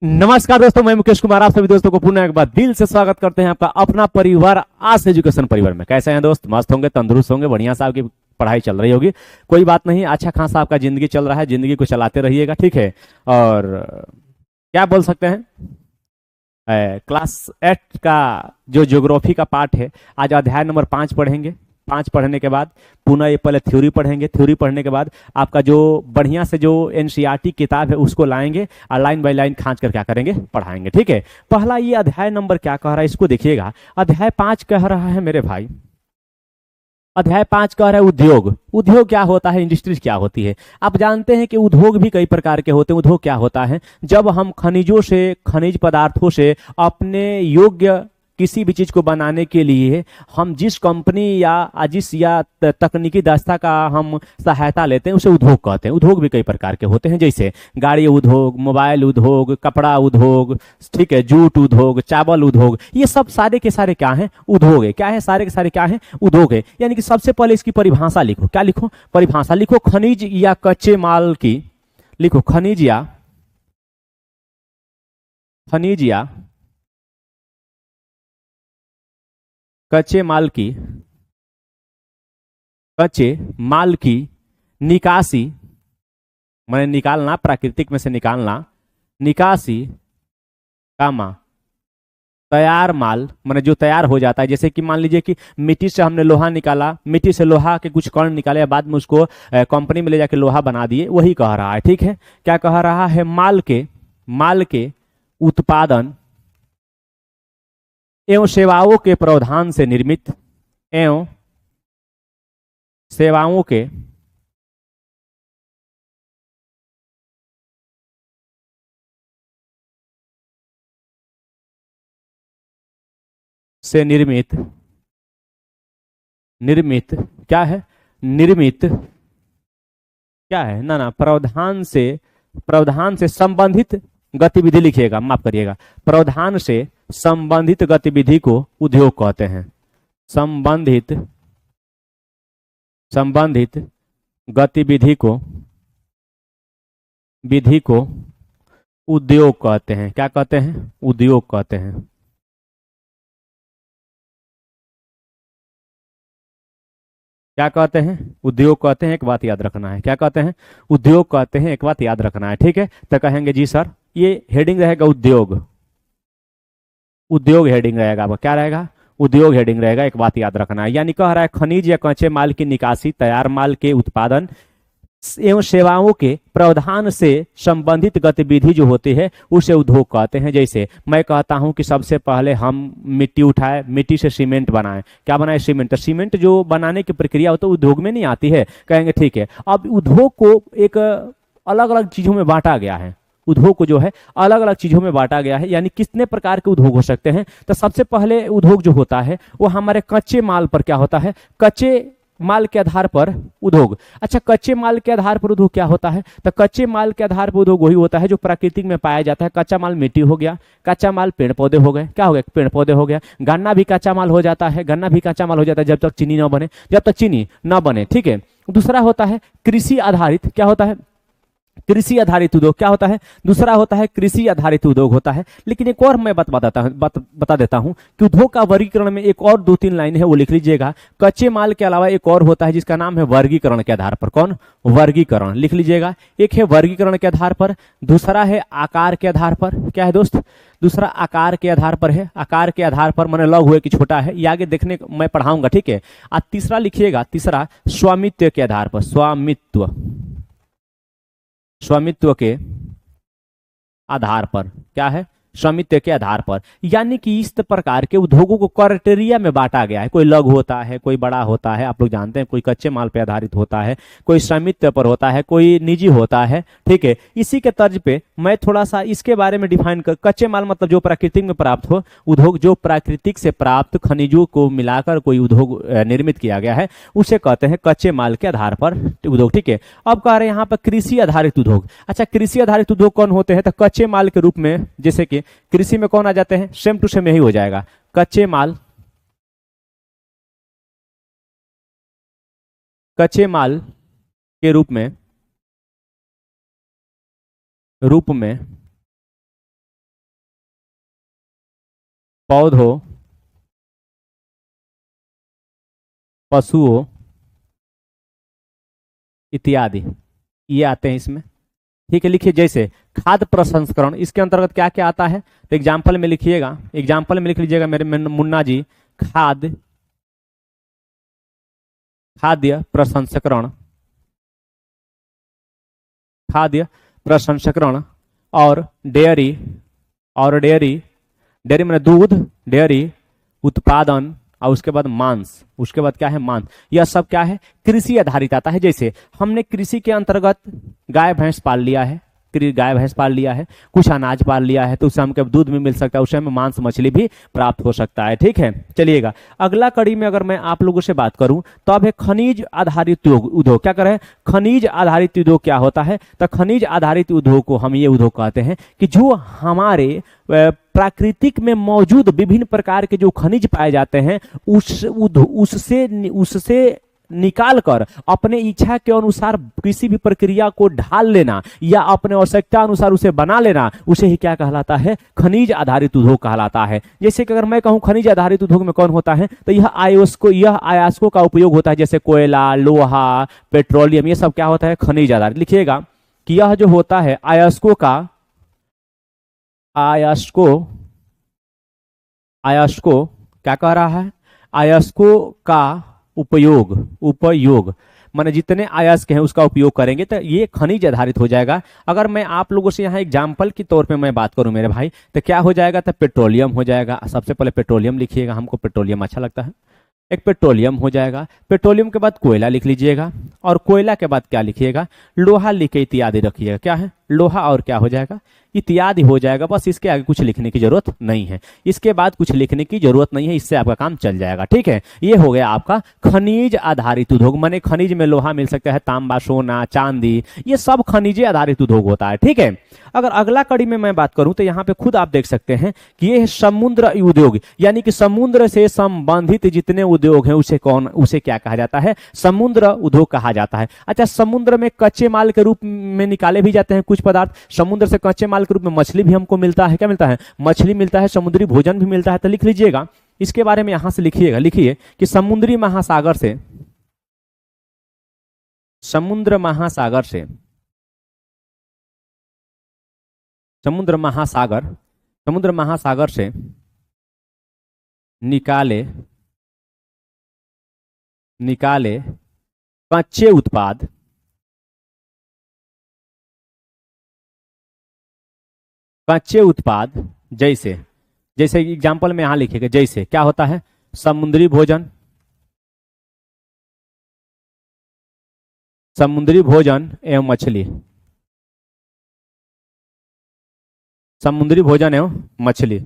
नमस्कार दोस्तों, मैं मुकेश कुमार आप सभी दोस्तों को पुनः एक बार दिल से स्वागत करते हैं आपका अपना परिवार आस एजुकेशन परिवार में। कैसे हैं दोस्त? मस्त होंगे, तंदुरुस्त होंगे, बढ़िया सा आपकी पढ़ाई चल रही होगी। कोई बात नहीं, अच्छा खासा आपका जिंदगी चल रहा है, जिंदगी को चलाते रहिएगा, ठीक है। और क्या बोल सकते हैं, क्लास 8 का जो ज्योग्राफी का पार्ट है, आज अध्याय नंबर 5 पढ़ेंगे। 5 पढ़ने के बाद पुनः ये पहले थ्योरी पढ़ेंगे। थ्योरी पढ़ने के बाद आपका जो बढ़िया से जो एनसीईआरटी किताब है उसको लाएंगे और लाइन बाय लाइन खांच कर क्या करेंगे, पढ़ाएंगे, ठीक है। पहला ये अध्याय नंबर क्या कह रहा है इसको देखिएगा। अध्याय 5 कह रहा है मेरे भाई, अध्याय 5 कह रहा है उद्योग। उद्योग क्या होता है, इंडस्ट्रीज क्या होती है। आप जानते हैं कि उद्योग भी कई प्रकार के होते हैं। उद्योग क्या होता है, जब हम खनिजों से, खनिज पदार्थों से अपने योग्य किसी भी चीज को बनाने के लिए हम जिस कंपनी या जिस या तकनीकी दस्ता का हम सहायता लेते हैं उसे उद्योग कहते हैं। उद्योग भी कई प्रकार के होते हैं, जैसे गाड़ी उद्योग, मोबाइल उद्योग, कपड़ा उद्योग, ठीक है, जूट उद्योग, चावल उद्योग, ये सब सारे के सारे क्या हैं, उद्योग है। क्या है, सारे के सारे क्या हैं, उद्योग है। यानी कि सबसे पहले इसकी परिभाषा लिखो। क्या लिखो? परिभाषा लिखो। खनिज या कच्चे माल की, लिखो खनिज या कच्चे माल की, कच्चे माल की निकासी, मैंने निकालना, प्राकृतिक में से निकालना, निकासी, कामा तैयार माल, मैंने जो तैयार हो जाता है। जैसे कि मान लीजिए कि मिट्टी से हमने लोहा निकाला, मिट्टी से लोहा के कुछ कण निकाले, बाद में उसको कंपनी में ले जाके लोहा बना दिए, वही कह रहा है, ठीक है। क्या कह रहा है, माल के उत्पादन एवं सेवाओं के प्रावधान से निर्मित, एवं सेवाओं के से निर्मित, निर्मित क्या है, निर्मित क्या है ना, प्रावधान से संबंधित गतिविधि लिखिएगा, माफ करिएगा। प्रावधान से संबंधित गतिविधि को उद्योग कहते हैं। संबंधित संबंधित गतिविधि को, विधि को उद्योग कहते हैं। क्या कहते हैं? उद्योग कहते हैं। क्या कहते हैं? उद्योग कहते हैं। एक बात याद रखना है, क्या कहते हैं? उद्योग कहते हैं, एक बात याद रखना है, ठीक है। तो कहेंगे जी सर, ये हेडिंग रहेगा उद्योग, उद्योग हेडिंग रहेगा आपका, क्या रहेगा, उद्योग हेडिंग रहेगा, एक बात याद रखना है। यानी कह रहा है खनिज या कच्चे माल की निकासी, तैयार माल के उत्पादन एवं सेवाओं के प्रावधान से संबंधित गतिविधि जो होती है उसे उद्योग कहते हैं। जैसे मैं कहता हूं कि सबसे पहले हम मिट्टी उठाए, मिट्टी से सीमेंट बनाए। क्या बनाए? सीमेंट। तो सीमेंट जो बनाने की प्रक्रिया हो तो उद्योग में नहीं आती है। कहेंगे ठीक है। अब उद्योग को एक अलग अलग चीजों में बांटा गया है। उद्योग को जो है अलग अलग चीजों में बांटा गया है। यानी कितने प्रकार के उद्योग हो सकते हैं। तो सबसे पहले उद्योग जो होता है वो हमारे कच्चे माल पर क्या होता है, कच्चे माल के आधार पर उद्योग। अच्छा, कच्चे माल के आधार पर उद्योग क्या होता है? तो कच्चे माल के आधार पर उद्योग वही होता है जो प्राकृतिक में पाया जाता है। कच्चा माल मिट्टी हो गया, कच्चा माल पेड़ पौधे हो गए। क्या हो गया? पेड़ पौधे हो गया। गन्ना भी कच्चा माल हो जाता है, गन्ना भी कच्चा माल हो जाता है जब तक चीनी ना बने, जब तक चीनी ना बने, ठीक है। दूसरा होता है कृषि आधारित, क्या होता है, कृषि आधारित उद्योग। क्या होता है? दूसरा होता है कृषि आधारित उद्योग होता है। लेकिन एक और मैं बता देता हूं कि उद्योग का वर्गीकरण में एक और 2-3 लाइन है, वो लिख लीजिएगा। कच्चे माल के अलावा एक और होता है जिसका नाम है वर्गीकरण के आधार पर। कौन? वर्गीकरण, लिख लीजिएगा। एक है वर्गीकरण के आधार पर, दूसरा है आकार के आधार पर। क्या है दोस्त? दूसरा आकार के आधार पर है। आकार के आधार पर मैंने लघु है कि छोटा है, ये आगे देखने मैं पढ़ाऊंगा, ठीक है। और तीसरा लिखिएगा, तीसरा स्वामित्व के आधार पर, स्वामित्व, स्वामित्व के आधार पर। क्या है? स्वामित्व के आधार पर। यानी कि इस प्रकार के उद्योगों को क्राइटेरिया में बांटा गया है। कोई लघु होता है, कोई बड़ा होता है, आप लोग जानते हैं, कोई कच्चे माल पर आधारित होता है, कोई स्वामित्व पर होता है, कोई निजी होता है, ठीक है। इसी के तर्ज पे मैं थोड़ा सा इसके बारे में डिफाइन कर, कच्चे माल मतलब जो प्राकृतिक में प्राप्त हो, उद्योग जो प्राकृतिक से प्राप्त खनिजों को मिलाकर कोई उद्योग निर्मित किया गया है उसे कहते हैं कच्चे माल के आधार पर उद्योग, ठीक है। अब कह रहे हैं यहाँ पर कृषि आधारित उद्योग। अच्छा, कृषि आधारित उद्योग कौन होते हैं? तो कच्चे माल के रूप में, जैसे कि कृषि में कौन आ जाते हैं, सेम टू सेम यही हो जाएगा, कच्चे माल, कच्चे माल के रूप में पौधों, पशुओं इत्यादि, ये आते हैं इसमें। ठीक है, लिखिए जैसे खाद्य प्रसंस्करण, इसके अंतर्गत क्या क्या आता है, तो एग्जाम्पल में लिखिएगा, एग्जाम्पल में लिख लीजिएगा मेरे मुन्ना जी। खाद्य प्रसंस्करण, खाद्य प्रसंस्करण और डेयरी, डेयरी मैंने दूध, डेयरी उत्पादन, और उसके बाद मांस, उसके बाद क्या है मांस। यह सब क्या है, कृषि आधारित आता है। जैसे हमने कृषि के अंतर्गत गाय भैंस पाल लिया है, गाय भैंस पाल लिया है, कुछ अनाज पाल लिया है, तो उससे हमको दूध भी मिल सकता है, उससे हमें मांस मछली भी प्राप्त हो सकता है। ठीक है, चलिएगा अगला कड़ी में अगर मैं आप लोगों से बात करूं तो अब है खनिज आधारित उद्योग। क्या करें, खनिज आधारित उद्योग क्या होता है, तो खनिज आधारित उद्योग को हम ये उद्योग कहते हैं कि जो हमारे प्राकृतिक में मौजूद विभिन्न प्रकार के जो खनिज पाए जाते हैं उससे निकाल कर अपने इच्छा के अनुसार किसी भी प्रक्रिया को ढाल लेना या अपने आवश्यकता अनुसार उसे बना लेना, उसे ही क्या कहलाता है, खनिज आधारित उद्योग कहलाता है। जैसे कि अगर मैं कहूं खनिज आधारित उद्योग में कौन होता है, तो यह अयस्कों का उपयोग होता है, जैसे कोयला, लोहा, पेट्रोलियम, ये सब क्या होता है, खनिज आधारित। लिखिएगा कि यह जो होता है अयस्कों क्या कह रहा है, अयस्कों का उपयोग माने जितने अयस्क हैं उसका उपयोग करेंगे तो ये खनिज आधारित हो जाएगा। अगर मैं आप लोगों से यहाँ एग्जाम्पल के तौर पे मैं बात करूं मेरे भाई, तो क्या हो जाएगा, तो पेट्रोलियम हो जाएगा। सबसे पहले पेट्रोलियम लिखिएगा, हमको पेट्रोलियम अच्छा लगता है, एक पेट्रोलियम हो जाएगा। पेट्रोलियम के बाद कोयला लिख लीजिएगा, और कोयला के बाद क्या लिखिएगा, लोहा लिख के इत्यादि रखिएगा। क्या है, लोहा और क्या हो जाएगा, इत्यादि हो जाएगा। बस इसके आगे कुछ लिखने की जरूरत नहीं है, इसके बाद कुछ लिखने की जरूरत नहीं है, इससे आपका काम चल जाएगा। ठीक है, ये हो गया आपका खनिज आधारित उद्योग। माने खनिज में लोहा मिल सकता है, तांबा, सोना, चांदी, ये सब खनिज आधारित उद्योग होता है। ठीक है, अगर अगला कड़ी में मैं बात करूं तो यहाँ पे खुद आप देख सकते हैं कि ये है समुद्र उद्योग, यानी कि समुद्र से संबंधित जितने उद्योग हैं उसे क्या कहा जाता है, समुद्र उद्योग कहा जाता है। अच्छा, समुद्र में कच्चे माल के रूप में निकाले भी जाते हैं कुछ पदार्थ। समुद्र से कच्चे माल के रूप में मछली भी हमको मिलता है, क्या मिलता है, मछली मिलता है, समुद्री भोजन भी मिलता है। तो लिख लीजिएगा इसके बारे में, यहां से लिखिएगा, लिखिए कि समुद्र महासागर से निकाले कच्चे उत्पाद जैसे एग्जाम्पल में यहां लिखेगा, जैसे क्या होता है, समुद्री भोजन एवं मछली, समुद्री भोजन एवं मछली।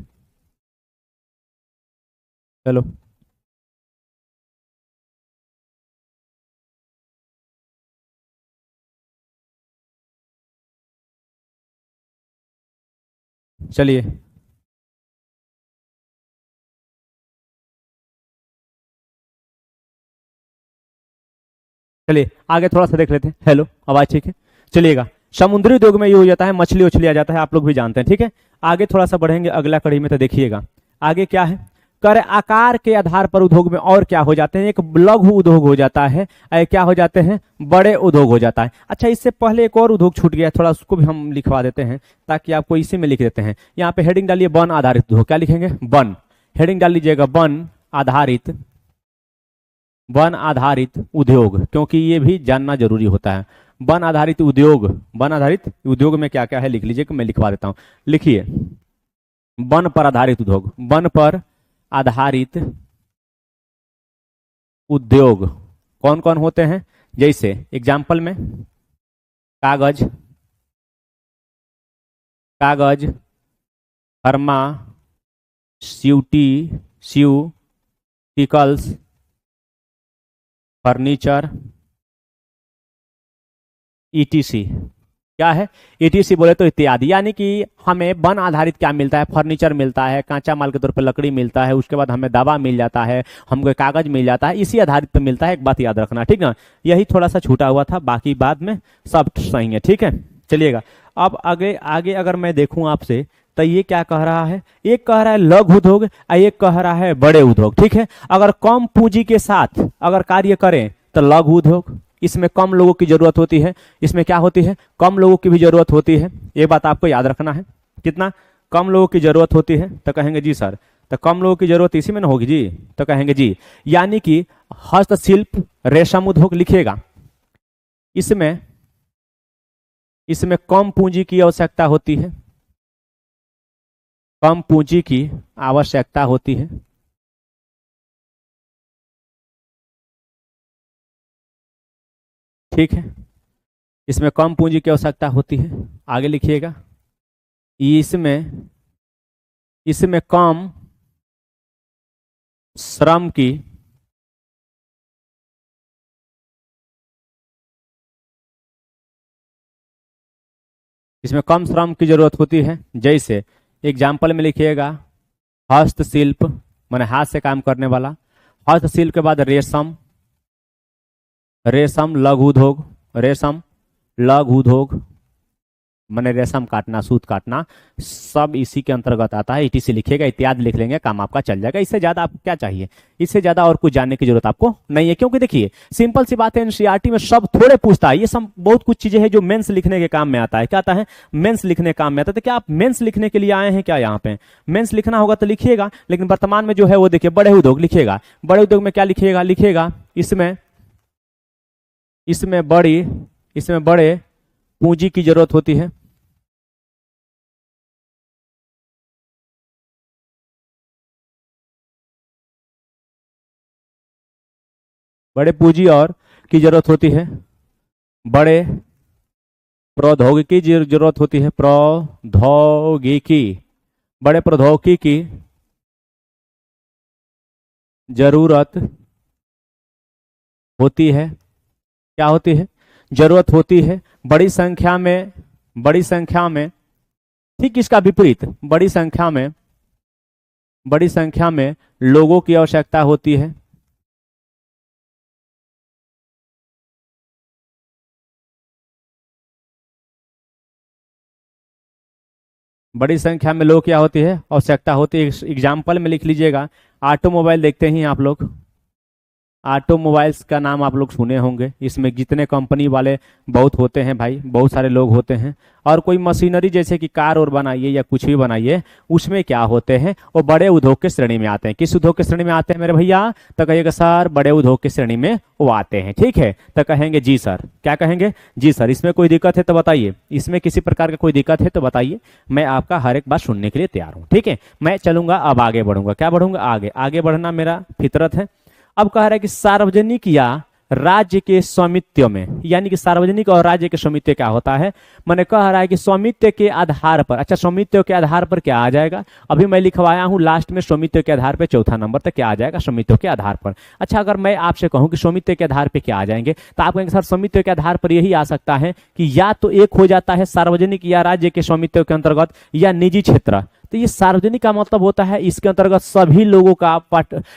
चलो चलिए आगे थोड़ा सा देख लेते हैं। हेलो, आवाज ठीक है, चलिएगा। समुद्री उद्योग में ये हो जाता है, मछली उछली आ जाता है, आप लोग भी जानते हैं। ठीक है, आगे थोड़ा सा बढ़ेंगे अगला कड़ी में, तो देखिएगा आगे क्या है, कर आकार के आधार पर उद्योग में और क्या हो जाते हैं, एक लघु उद्योग हो जाता है, क्या हो जाते हैं, बड़े उद्योग हो जाता है। अच्छा, इससे पहले एक और उद्योग छूट गया, थोड़ा उसको भी हम लिखवा देते हैं ताकि आपको इसी में लिख देते हैं। यहाँ पे हेडिंग डालिए वन आधारित उद्योग, क्या लिखेंगे, वन, हेडिंग डाल लीजिएगा वन आधारित उद्योग, क्योंकि ये भी जानना जरूरी होता है। वन आधारित उद्योग में क्या क्या है लिख लीजिए, मैं लिखवा देता हूं। लिखिए वन पर आधारित उद्योग, वन पर आधारित उद्योग कौन कौन होते हैं, जैसे एग्जाम्पल में कागज, फार्मास्यूटिकल्स, फर्नीचर, ईटीसी। क्या है, ईटीसी बोले तो इत्यादि, यानी कि हमें वन आधारित क्या मिलता है, फर्नीचर मिलता है, कांचा माल के तौर पर लकड़ी मिलता है, उसके बाद हमें दवा मिल जाता है, हमको कागज मिल जाता है, इसी आधारित पे मिलता है। एक बात याद रखना, ठीक ना, यही थोड़ा सा छूटा हुआ था, बाकी बाद में सब सही है। ठीक है, चलिएगा अब आगे अगर मैं देखूं आपसे तो ये क्या कह रहा है, एक कह रहा है लघु उद्योग और एक कह रहा है बड़े उद्योग। ठीक है, अगर कम पूंजी के साथ अगर कार्य करें तो लघु उद्योग, इसमें कम लोगों की जरूरत होती है, इसमें क्या होती है, कम लोगों की भी जरूरत होती है। ये बात आपको याद रखना है, कितना कम लोगों की जरूरत होती है। तो कहेंगे जी सर, तो कम लोगों की जरूरत इसी में ना होगी जी, तो कहेंगे जी यानी कि हस्तशिल्प रेशम उद्योग लिखिएगा, इसमें कम पूंजी की आवश्यकता होती है, कम पूंजी की आवश्यकता होती है। ठीक है, इसमें कम पूंजी की आवश्यकता होती है। आगे लिखिएगा, इसमें कम श्रम की जरूरत होती है। जैसे एग्जाम्पल में लिखिएगा हस्तशिल्प माने हाथ से काम करने वाला, हस्तशिल्प के बाद रेशम, रेशम लघु उद्योग माने रेशम काटना, सूत काटना, सब इसी के अंतर्गत आता है। ईटीसी लिखिएगा, इत्यादि लिख लेंगे, काम आपका चल जाएगा। इससे ज्यादा आपको क्या चाहिए, इससे ज्यादा और कुछ जानने की जरूरत आपको नहीं है, क्योंकि देखिए सिंपल सी बात है, एनसीईआरटी में सब थोड़े पूछता है, ये सब बहुत कुछ चीजें हैं जो मेंस लिखने के काम में आता है। क्या आता है, मेंस लिखने काम में आता है। तो क्या आप मेंस लिखने के लिए आए हैं क्या, यहाँ पे मेंस लिखना होगा तो लिखिएगा, लेकिन वर्तमान में जो है वो देखिए बड़े उद्योग लिखिएगा। बड़े उद्योग में क्या लिखिएगा, इसमें बड़े पूंजी की जरूरत होती है। बड़े पूंजी और की जरूरत होती है, बड़े प्रौद्योगिकी की जरूरत होती है, बड़े प्रौद्योगिकी की जरूरत होती है। क्या होती है, जरूरत होती है। बड़ी संख्या में ठीक इसका विपरीत, बड़ी संख्या में लोगों की आवश्यकता होती है। बड़ी संख्या में लोग क्या होती है, आवश्यकता होती है। एग्जाम्पल में लिख लीजिएगा, ऑटोमोबाइल देखते ही आप लोग, ऑटोमोबाइल्स का नाम आप लोग सुने होंगे। इसमें जितने कंपनी वाले बहुत होते हैं भाई, बहुत सारे लोग होते हैं। और कोई मशीनरी जैसे कि कार और बनाइए या कुछ भी बनाइए, उसमें क्या होते हैं, वो बड़े उद्योग के श्रेणी में आते हैं। किस उद्योग के श्रेणी में आते हैं मेरे भैया, तो कहिएगा सर बड़े उद्योग की श्रेणी में वो आते हैं। ठीक है, तो कहेंगे जी सर, क्या कहेंगे जी सर। इसमें कोई दिक्कत है तो बताइए, इसमें किसी प्रकार का कोई दिक्कत है तो बताइए, मैं आपका हर एक बात सुनने के लिए तैयार हूँ। ठीक है, मैं चलूंगा, अब आगे बढ़ूंगा। क्या बढ़ूंगा, आगे बढ़ना मेरा फितरत है। अब कह रहा है कि सार्वजनिक या राज्य के स्वामित्व में, यानी कि सार्वजनिक और राज्य के स्वामित्व क्या होता है, मैंने कह रहा है कि स्वामित्व के आधार पर। अच्छा, स्वामित्व के आधार पर क्या आ जाएगा, अभी मैं लिखवाया हूं लास्ट में स्वामित्व के आधार पर चौथा नंबर तक क्या आ जाएगा, स्वामित्व के आधार पर। अच्छा, अगर मैं आपसे कहूं कि स्वामित्व के आधार पर क्या आ जाएंगे, तो आप कहेंगे सर स्वामित्व के आधार पर यही आ सकता है कि या तो एक हो जाता है सार्वजनिक या राज्य के स्वामित्व के अंतर्गत, या निजी क्षेत्र। तो ये सार्वजनिक का मतलब होता है इसके अंतर्गत सभी लोगों का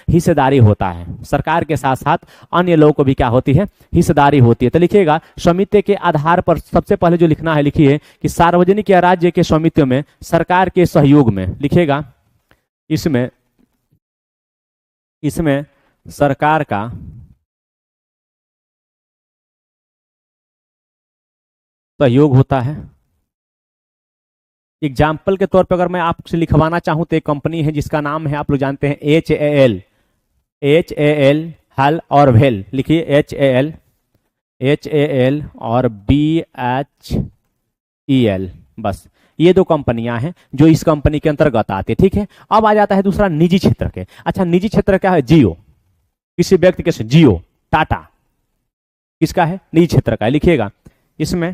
हिस्सेदारी होता है, सरकार के साथ साथ अन्य लोगों को भी क्या होती है, हिस्सेदारी होती है। तो लिखिएगा स्वामित्व के आधार पर, सबसे पहले जो लिखना है लिखिए कि सार्वजनिक या राज्य के स्वामित्व में सरकार के सहयोग में, लिखिएगा इसमें सरकार का सहयोग होता है। एग्जाम्पल के तौर पर अगर मैं आपसे लिखवाना चाहूं तो एक कंपनी है जिसका नाम है, आप लोग जानते हैं, HAL हल और वेल। लिखिए HAL और BHEL, बस ये दो कंपनियां हैं जो इस कंपनी के अंतर्गत आती है। ठीक है, अब आ जाता है दूसरा निजी क्षेत्र के। अच्छा, निजी क्षेत्र क्या है, जियो, किसी व्यक्ति के, जियो टाटा किसका है, निजी क्षेत्र का है। लिखिएगा इसमें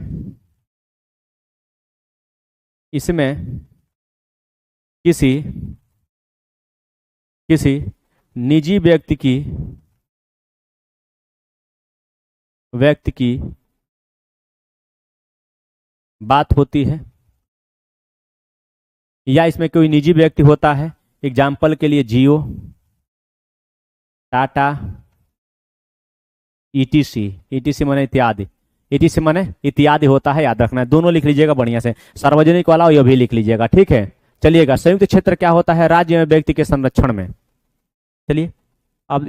किसी निजी व्यक्ति की बात होती है, या इसमें कोई निजी व्यक्ति होता है। एग्जाम्पल के लिए जियो, टाटा, ETC माने इत्यादि, ETC माने इत्यादि होता है, याद रखना है। दोनों लिख लीजिएगा बढ़िया से, सार्वजनिक वाला और ये भी लिख लीजिएगा। ठीक है, चलिएगा, संयुक्त क्षेत्र क्या होता है? राज्य में व्यक्ति के संरक्षण में। चलिए अब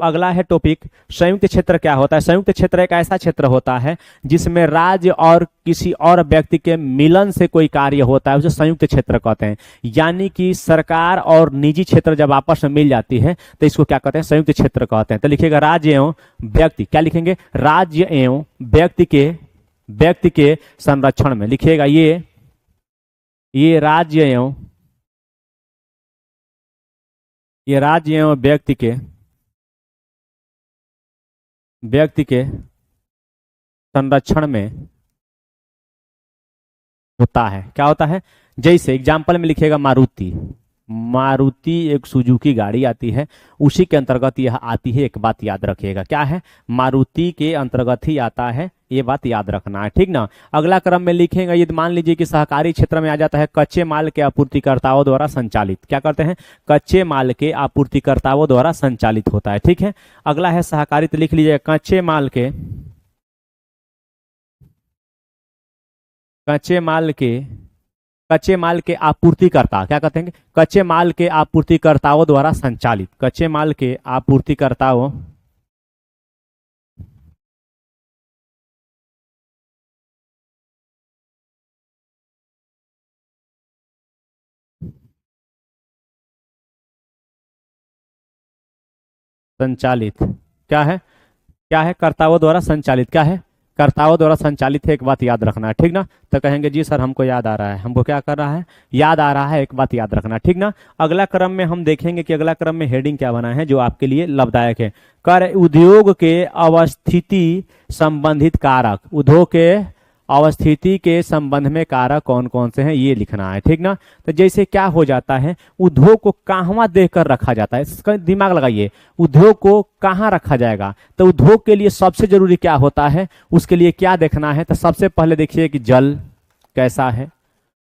अगला है टॉपिक, संयुक्त क्षेत्र क्या होता है? संयुक्त क्षेत्र एक ऐसा क्षेत्र होता है जिसमें राज्य और किसी और व्यक्ति के मिलन से कोई कार्य होता है, उसे संयुक्त क्षेत्र कहते हैं। यानी कि सरकार और निजी क्षेत्र जब आपस में मिल जाती है तो इसको क्या कहते हैं? संयुक्त क्षेत्र कहते हैं। तो लिखिएगा राज्य एवं व्यक्ति, क्या लिखेंगे? राज्य एवं व्यक्ति के संरक्षण में। लिखिएगा ये राज्य एवं व्यक्ति के संरक्षण में होता है। क्या होता है? जैसे एग्जाम्पल में लिखिएगा मारुति एक सुजुकी गाड़ी आती है, उसी के अंतर्गत यह आती है। एक बात याद रखिएगा, क्या है? मारुति के अंतर्गत ही आता है, ये बात याद रखना है, ठीक ना। अगला क्रम में लिखेंगे, ये मान लीजिए कि सहकारी क्षेत्र में आ जाता है कच्चे माल के आपूर्तिकर्ताओं द्वारा संचालित। क्या करते हैं? कच्चे माल के आपूर्तिकर्ताओं द्वारा संचालित होता है, ठीक है। अगला है सहकारी, तो लिख लीजिएगा कच्चे माल के आपूर्तिकर्ता। क्या कहते हैं? कच्चे माल के आपूर्तिकर्ताओं द्वारा संचालित। कच्चे माल के आपूर्तिकर्ताओं संचालित। क्या है? कर्ताओं द्वारा संचालित। क्या है? कर्ताओं द्वारा संचालित है। एक बात याद रखना है, ठीक ना। तो कहेंगे जी सर हमको याद आ रहा है। हमको क्या कर रहा है? याद आ रहा है। एक बात याद रखना, ठीक ना। अगला क्रम में हम देखेंगे कि अगला क्रम में हेडिंग क्या बना है जो आपके लिए लाभदायक है। कर उद्योग के अवस्थिति संबंधित कारक। उद्योग के अवस्थिति के संबंध में कारक कौन कौन से हैं ये लिखना है, ठीक ना। तो जैसे क्या हो जाता है, उद्योग को कहाँ देखकर रखा जाता है, इसका दिमाग लगाइए। उद्योग को कहाँ रखा जाएगा? तो उद्योग के लिए सबसे जरूरी क्या होता है, उसके लिए क्या देखना है? तो सबसे पहले देखिए कि जल कैसा है,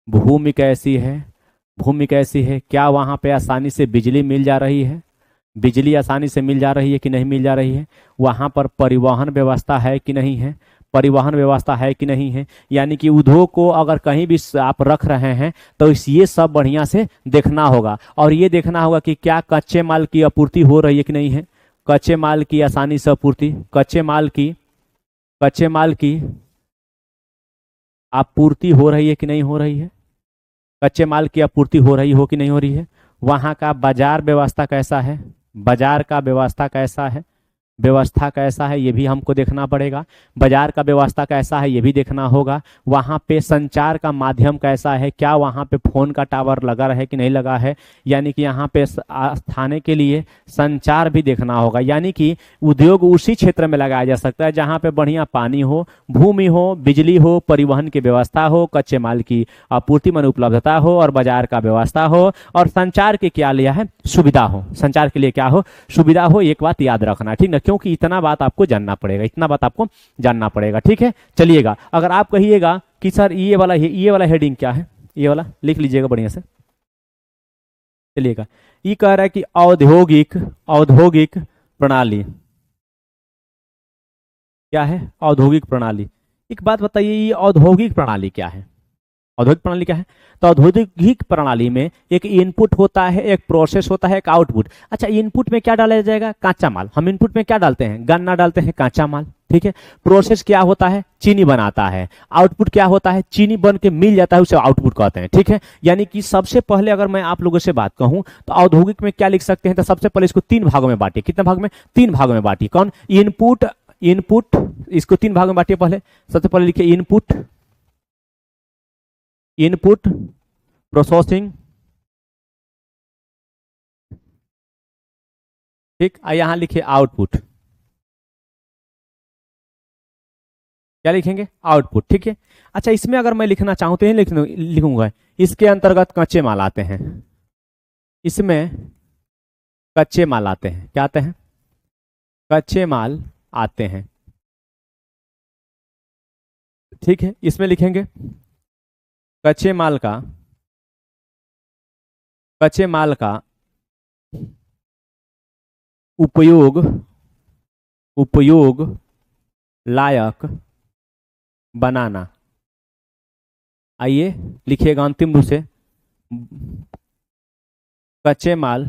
भूमि कैसी है, क्या वहां पे आसानी से बिजली मिल जा रही है, बिजली आसानी से मिल जा रही है कि नहीं मिल जा रही है, वहां पर परिवहन व्यवस्था है कि नहीं है, यानी कि उद्योग को अगर कहीं भी आप रख रहे हैं तो ये सब बढ़िया से देखना होगा। और ये देखना होगा कि क्या कच्चे माल की आपूर्ति हो रही है कि नहीं है, कच्चे माल की आसानी से आपूर्ति, कच्चे माल की आपूर्ति हो रही है कि नहीं हो रही है, कच्चे माल की आपूर्ति हो रही हो कि नहीं हो रही है। वहाँ का बाजार व्यवस्था कैसा है, बाजार का व्यवस्था कैसा है ये भी हमको देखना पड़ेगा। बाजार का व्यवस्था कैसा है ये भी देखना होगा। वहाँ पे संचार का माध्यम कैसा है, क्या वहाँ पे फोन का टावर लगा है कि नहीं लगा है, यानी कि यहाँ पे स्थाने के लिए संचार भी देखना होगा। यानी कि उद्योग उसी क्षेत्र में लगाया जा सकता है जहाँ पे बढ़िया पानी हो, भूमि हो, बिजली हो, परिवहन की व्यवस्था हो, कच्चे माल की आपूर्ति मन उपलब्धता हो और बाजार का व्यवस्था हो, और संचार के क्या लिया है, सुविधा हो। संचार के लिए क्या हो, सुविधा हो। एक बात याद रखना, ठीक ना, क्योंकि इतना बात आपको जानना पड़ेगा, ठीक है। चलिएगा, अगर आप कहिएगा कि सर ये वाला हेडिंग क्या है, ये वाला लिख लीजिएगा बढ़िया से। चलिएगा, ये कह रहा है कि औद्योगिक प्रणाली। क्या है? औद्योगिक प्रणाली। एक बात बताइए, ये औद्योगिक प्रणाली क्या है? औद्योगिक प्रणाली क्या है? तो औद्योगिक प्रणाली में एक इनपुट होता है, एक प्रोसेस होता है, एक आउटपुट। अच्छा, इनपुट में क्या डाला जाएगा? कांचा माल। हम इनपुट में क्या डालते हैं? गन्ना डालते हैं, कांचा माल, ठीक है। प्रोसेस क्या होता है? चीनी बनाता है। आउटपुट क्या होता है? चीनी बन के मिल जाता है, उसे आउटपुट कहते हैं, ठीक है। यानी कि सबसे पहले अगर मैं आप लोगों से बात कहूं तो औद्योगिक में क्या लिख सकते हैं, तो सबसे पहले इसको 3 भागों में बांटिए। कितने भाग में? 3 भागों में बांटिए। कौन? इनपुट, इसको 3 भागों में बांटिए। पहले सबसे पहले लिखिए इनपुट प्रोसेसिंग, ठीक। यहां लिखिए आउटपुट। क्या लिखेंगे? आउटपुट, ठीक है। अच्छा, इसमें अगर मैं लिखना चाहूं तो लिखूंगा, इसके अंतर्गत कच्चे माल आते हैं। इसमें कच्चे माल आते हैं। क्या आते हैं? कच्चे माल आते हैं, ठीक है। इसमें लिखेंगे कच्चे माल का उपयोग लायक बनाना। आइए लिखिएगा अंतिम रूप से, कच्चे माल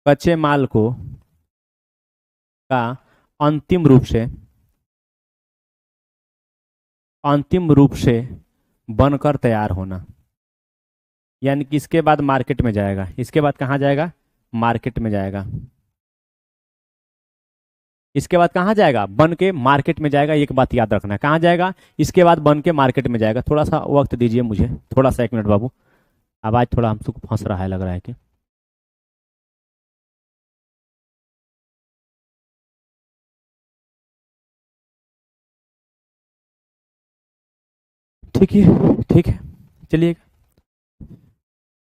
कच्चे माल को का अंतिम रूप से अंतिम रूप से बनकर तैयार होना, यानी कि इसके बाद मार्केट में जाएगा। इसके बाद कहाँ जाएगा? मार्केट में जाएगा। इसके बाद कहाँ जाएगा? बन के मार्केट में जाएगा। एक बात याद रखना है, कहाँ जाएगा? इसके बाद बन के मार्केट में जाएगा। थोड़ा सा वक्त दीजिए मुझे, थोड़ा सा, 1 मिनट बाबू। आवाज थोड़ा हमसे फंस रहा है, लग रहा है कि। ठीक है, ठीक है, चलिए।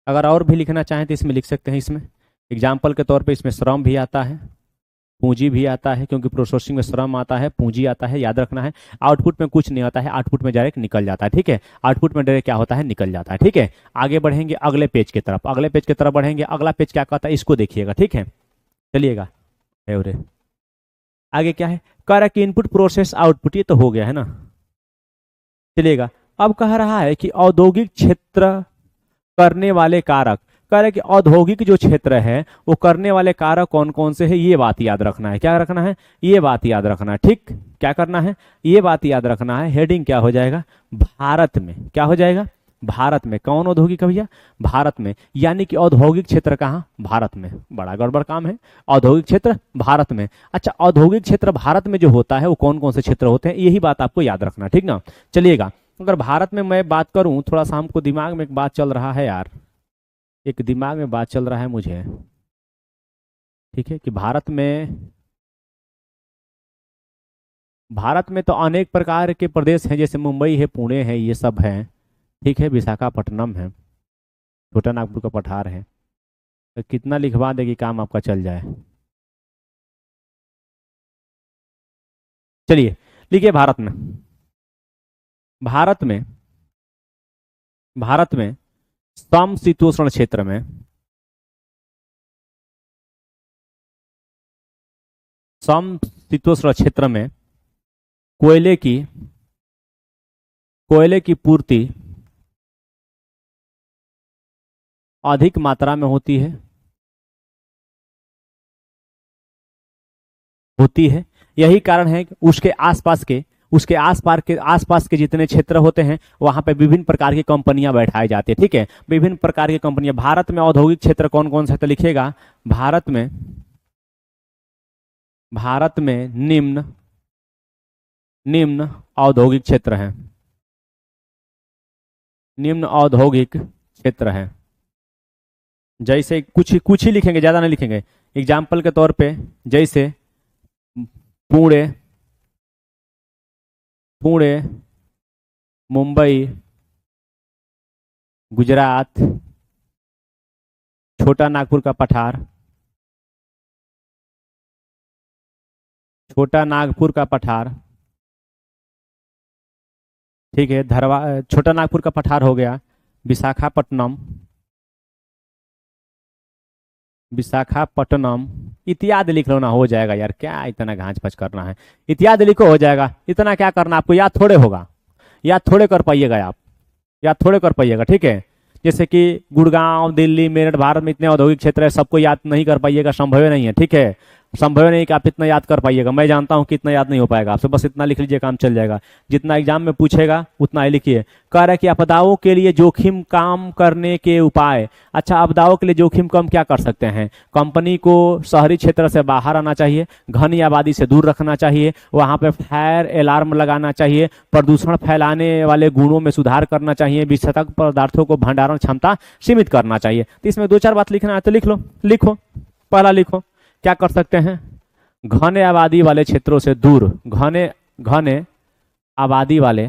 अगर और भी लिखना चाहें तो इसमें लिख सकते हैं। इसमें एग्जाम्पल के तौर पे इसमें श्रम भी आता है, पूंजी भी आता है, क्योंकि प्रोसेसिंग में श्रम आता है, पूंजी आता है, याद रखना है। आउटपुट में कुछ नहीं आता है, आउटपुट में डायरेक्ट निकल जाता है। ठीक है, आउटपुट में डायरेक्ट क्या होता है? निकल जाता है। ठीक है, आगे बढ़ेंगे अगले पेज की तरफ, अगले पेज की तरफ बढ़ेंगे। अगला पेज क्या कहता है, इसको देखिएगा। ठीक है, चलिएगा। आगे क्या है? कह रहा है कि इनपुट प्रोसेस आउटपुट, ये तो हो गया है ना। चलिएगा, अब कह रहा है कि औद्योगिक क्षेत्र करने वाले कारक। कह रहे कि औद्योगिक जो क्षेत्र है वो करने वाले कारक कौन कौन से हैं, ये बात याद रखना है। क्या रखना है? ये बात याद रखना है। ठीक, क्या करना है? ये बात याद रखना है। हेडिंग क्या हो जाएगा? भारत में। क्या हो जाएगा? भारत में। कौन औद्योगिक है भैया? भारत में। यानी कि औद्योगिक क्षेत्र कहाँ? भारत में। बड़ा गड़बड़ काम है। औद्योगिक क्षेत्र भारत में। अच्छा, औद्योगिक क्षेत्र भारत में जो होता है वो कौन कौन से क्षेत्र होते हैं, यही बात आपको याद रखना। ठीक ना, चलिएगा। अगर भारत में मैं बात करूं, थोड़ा सा हमको दिमाग में एक बात चल रहा है यार, एक दिमाग में बात चल रहा है मुझे। ठीक है, कि भारत में तो अनेक प्रकार के प्रदेश हैं, जैसे मुंबई है, पुणे है, ये सब है। ठीक है, विशाखापट्टनम है, छोटा नागपुर का पठार है। तो कितना लिखवा दे कि काम आपका चल जाए। चलिए, लिखिए भारत में। भारत में भारत में समशीतोष्ण क्षेत्र में समशीतोष्ण क्षेत्र में कोयले की पूर्ति अधिक मात्रा में होती है। यही कारण है कि उसके आसपास के जितने क्षेत्र होते हैं वहां पे विभिन्न प्रकार की कंपनियां बैठाई जाती है। ठीक है, विभिन्न प्रकार की कंपनियां। भारत में औद्योगिक क्षेत्र कौन कौन सा, तो लिखिएगा। भारत में निम्न औद्योगिक क्षेत्र है। निम्न औद्योगिक क्षेत्र है। जैसे कुछ कुछ ही लिखेंगे, ज्यादा नहीं लिखेंगे। एग्जाम्पल के तौर पे जैसे पुणे पुणे मुंबई, गुजरात, छोटा नागपुर का पठार, छोटा नागपुर का पठार। ठीक है, छोटा नागपुर का पठार हो गया। विशाखापट्टनम विशाखापट्टनम इत्यादि लिख लो ना, हो जाएगा यार, क्या इतना घांच पच करना है। इत्यादि लिखो, हो जाएगा। इतना क्या करना, आपको याद थोड़े होगा, याद थोड़े कर पाइएगा आप, याद थोड़े कर पाइएगा। ठीक है, जैसे कि गुड़गांव, दिल्ली, मेरठ, भारत में इतने औद्योगिक क्षेत्र है, सबको याद नहीं कर पाइएगा, संभव नहीं है। ठीक है, संभव नहीं कि आप इतना याद कर पाइएगा। मैं जानता हूं कि इतना याद नहीं हो पाएगा आपसे, बस इतना लिख लीजिए, काम चल जाएगा। जितना एग्जाम में पूछेगा उतना ही लिखिए। कह रहा है कि आपदाओं के लिए जोखिम कम करने के उपाय। अच्छा, आपदाओं के लिए जोखिम कम क्या कर सकते हैं? कंपनी को शहरी क्षेत्र से बाहर आना चाहिए, घनी आबादी से दूर रखना चाहिए, वहां पे फायर अलार्म लगाना चाहिए, प्रदूषण फैलाने वाले गुणों में सुधार करना चाहिए, विषाक्त पदार्थों को भंडारण क्षमता सीमित करना चाहिए। तो इसमें 2-4 बात लिखना है तो लिख लो। पहला लिखो, क्या कर सकते हैं? घने आबादी वाले क्षेत्रों से दूर, घने आबादी वाले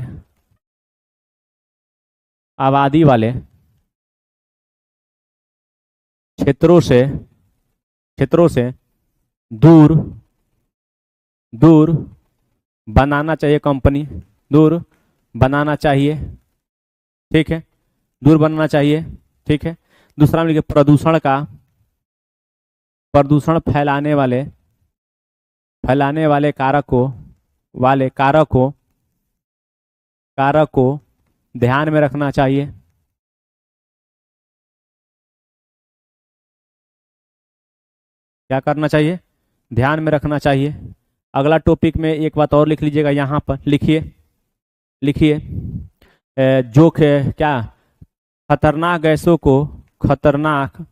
क्षेत्रों से दूर बनाना चाहिए कंपनी, दूर बनाना चाहिए। ठीक है, दूर बनाना चाहिए। ठीक है, दूसरा में लिखिए प्रदूषण फैलाने वाले कारक को ध्यान में रखना चाहिए। क्या करना चाहिए, ध्यान में रखना चाहिए। अगला टॉपिक में एक बात और लिख लीजिएगा, यहाँ पर लिखिए, लिखिए जो क्या खतरनाक गैसों को, खतरनाक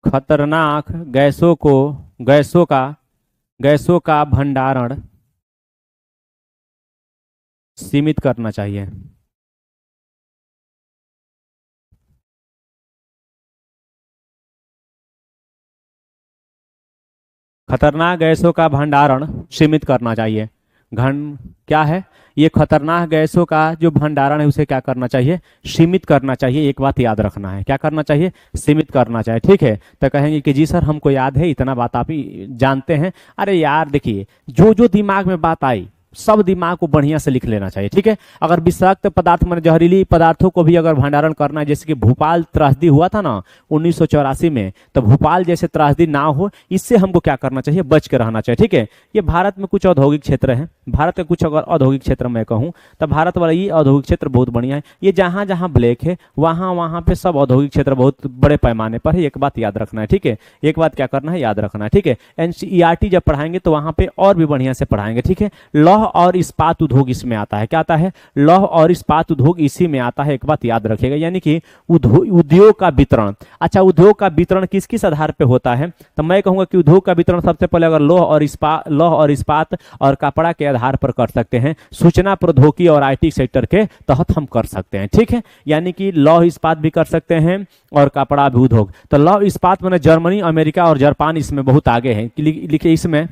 खतरनाक गैसों को, गैसों का गैसों का भंडारण सीमित करना चाहिए। खतरनाक गैसों का भंडारण सीमित करना चाहिए। घन क्या है, ये खतरनाक गैसों का जो भंडारण है उसे क्या करना चाहिए, सीमित करना चाहिए। एक बात याद रखना है, क्या करना चाहिए, सीमित करना चाहिए। ठीक है, तो कहेंगे कि जी सर हमको याद है, इतना बात आप ही जानते हैं। अरे यार देखिए, जो जो दिमाग में बात आई सब दिमाग को बढ़िया से लिख लेना चाहिए। ठीक है, अगर विषाक्त पदार्थ में जहरीली पदार्थों को भी अगर भंडारण करना है, जैसे कि भोपाल त्रासदी हुआ था ना 1984 में, तो भोपाल जैसे त्रासदी ना हो, इससे हमको क्या करना चाहिए, बच के रहना चाहिए। ठीक है, ये भारत में कुछ औद्योगिक क्षेत्र है, भारत के कुछ अगर औद्योगिक क्षेत्र मैं कहूँ तो भारत वाला ये औद्योगिक क्षेत्र बहुत बढ़िया है। ये जहाँ जहाँ ब्लैक है वहाँ वहाँ पे सब औद्योगिक क्षेत्र बहुत बड़े पैमाने पर है। एक बात याद रखना है। ठीक है, एक बात क्या करना है, याद रखना है। ठीक है, एनसीईआरटी जब पढ़ाएंगे तो वहाँ पे और भी बढ़िया से पढ़ाएंगे। ठीक है, लौह और इस्पात उद्योग इसमें आता है। क्या आता है, लौह और इस्पात उद्योग इसी में आता है। एक बात याद रखिएगा, यानी कि उद्योग का वितरण। अच्छा, उद्योग का वितरण किस किस आधार पे होता है, तो मैं कहूंगा कि उद्योग का वितरण सबसे पहले अगर लौह और इस्पात और कपड़ा के आधार पर कर सकते हैं, सूचना प्रौद्योगिकी और आईटी सेक्टर के तहत हम कर सकते हैं। ठीक है, यानी कि लौह इस्पात भी कर सकते हैं और कपड़ा भी उद्योग। तो लौह इस्पात में जर्मनी, अमेरिका और जापान इसमें बहुत आगे हैं। लिखिए इसमें,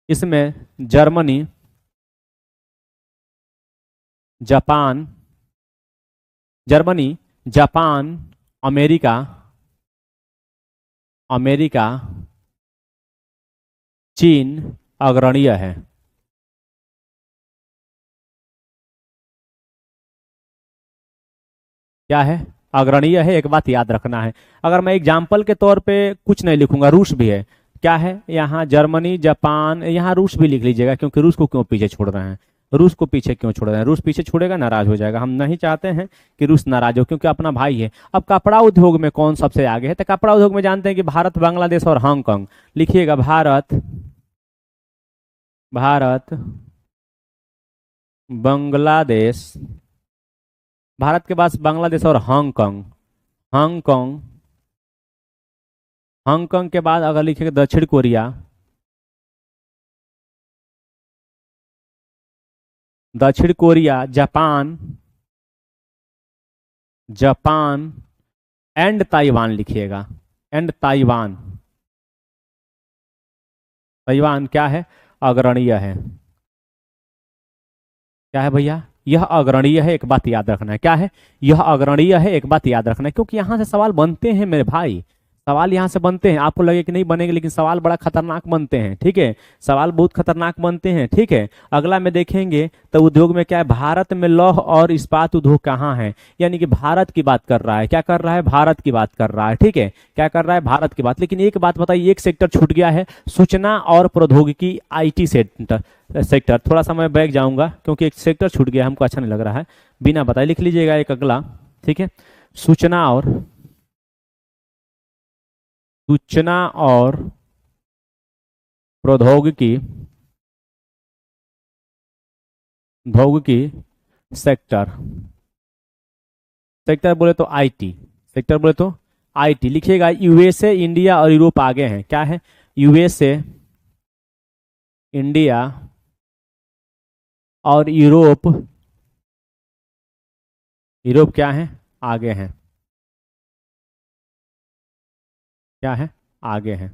इसमें Germany, Japan, Germany, Japan, America, America, चीन अग्रणीय है। क्या है, अग्रणीय है। एक बात याद रखना है, अगर मैं एग्जाम्पल के तौर पे कुछ नहीं लिखूंगा, रूस भी है। क्या है, यहाँ जर्मनी, जापान, यहाँ रूस भी लिख लीजिएगा, क्योंकि रूस को क्यों पीछे छोड़ रहे हैं, रूस को पीछे क्यों छोड़ रहे हैं, रूस पीछे छोड़ेगा नाराज हो जाएगा। हम नहीं चाहते हैं कि रूस नाराज हो, क्योंकि अपना भाई है। अब कपड़ा उद्योग में कौन सबसे आगे है, तो कपड़ा उद्योग में जानते हैं कि भारत, बांग्लादेश और हांगकांग। लिखिएगा भारत, भारत, बांग्लादेश, भारत के पास बांग्लादेश और हांगकांग, हांगकांग, हांगकांग के बाद अगर लिखेंगे दक्षिण कोरिया, दक्षिण Korea, Japan, Japan and Taiwan लिखिएगा, एंड ताइवान। ताइवान क्या है, अग्रणीय है। क्या है भैया, यह अग्रणीय है। एक बात याद रखना है, क्या है, यह अग्रणीय है। एक बात याद रखना है, क्योंकि यहां से सवाल बनते हैं मेरे भाई, सवाल यहाँ से बनते हैं। आपको लगे कि नहीं बनेंगे, लेकिन सवाल बड़ा खतरनाक बनते हैं। ठीक है, सवाल बहुत खतरनाक बनते हैं। ठीक है, अगला में देखेंगे तो उद्योग में क्या है, भारत में लौह और इस्पात उद्योग कहाँ है, यानी कि भारत की बात कर रहा है। क्या कर रहा है, भारत की बात कर रहा है। ठीक है, क्या कर रहा है, भारत की बात। लेकिन एक बात बताइए, एक सेक्टर छूट गया है, सूचना और प्रौद्योगिकी, आईटी सेक्टर। थोड़ा सा मैं बैक जाऊंगा, क्योंकि एक सेक्टर छूट गया, हमको अच्छा नहीं लग रहा है। बिना बताए लिख लीजिएगा एक अगला। ठीक है, सूचना और प्रौद्योगिकी, प्रौद्योगिकी सेक्टर। सेक्टर बोले तो आईटी, सेक्टर बोले तो आईटी। लिखिएगा, यूएसए, इंडिया और यूरोप आगे हैं। क्या है, यूएसए, इंडिया और यूरोप, यूरोप क्या है, आगे हैं। क्या है, आगे हैं।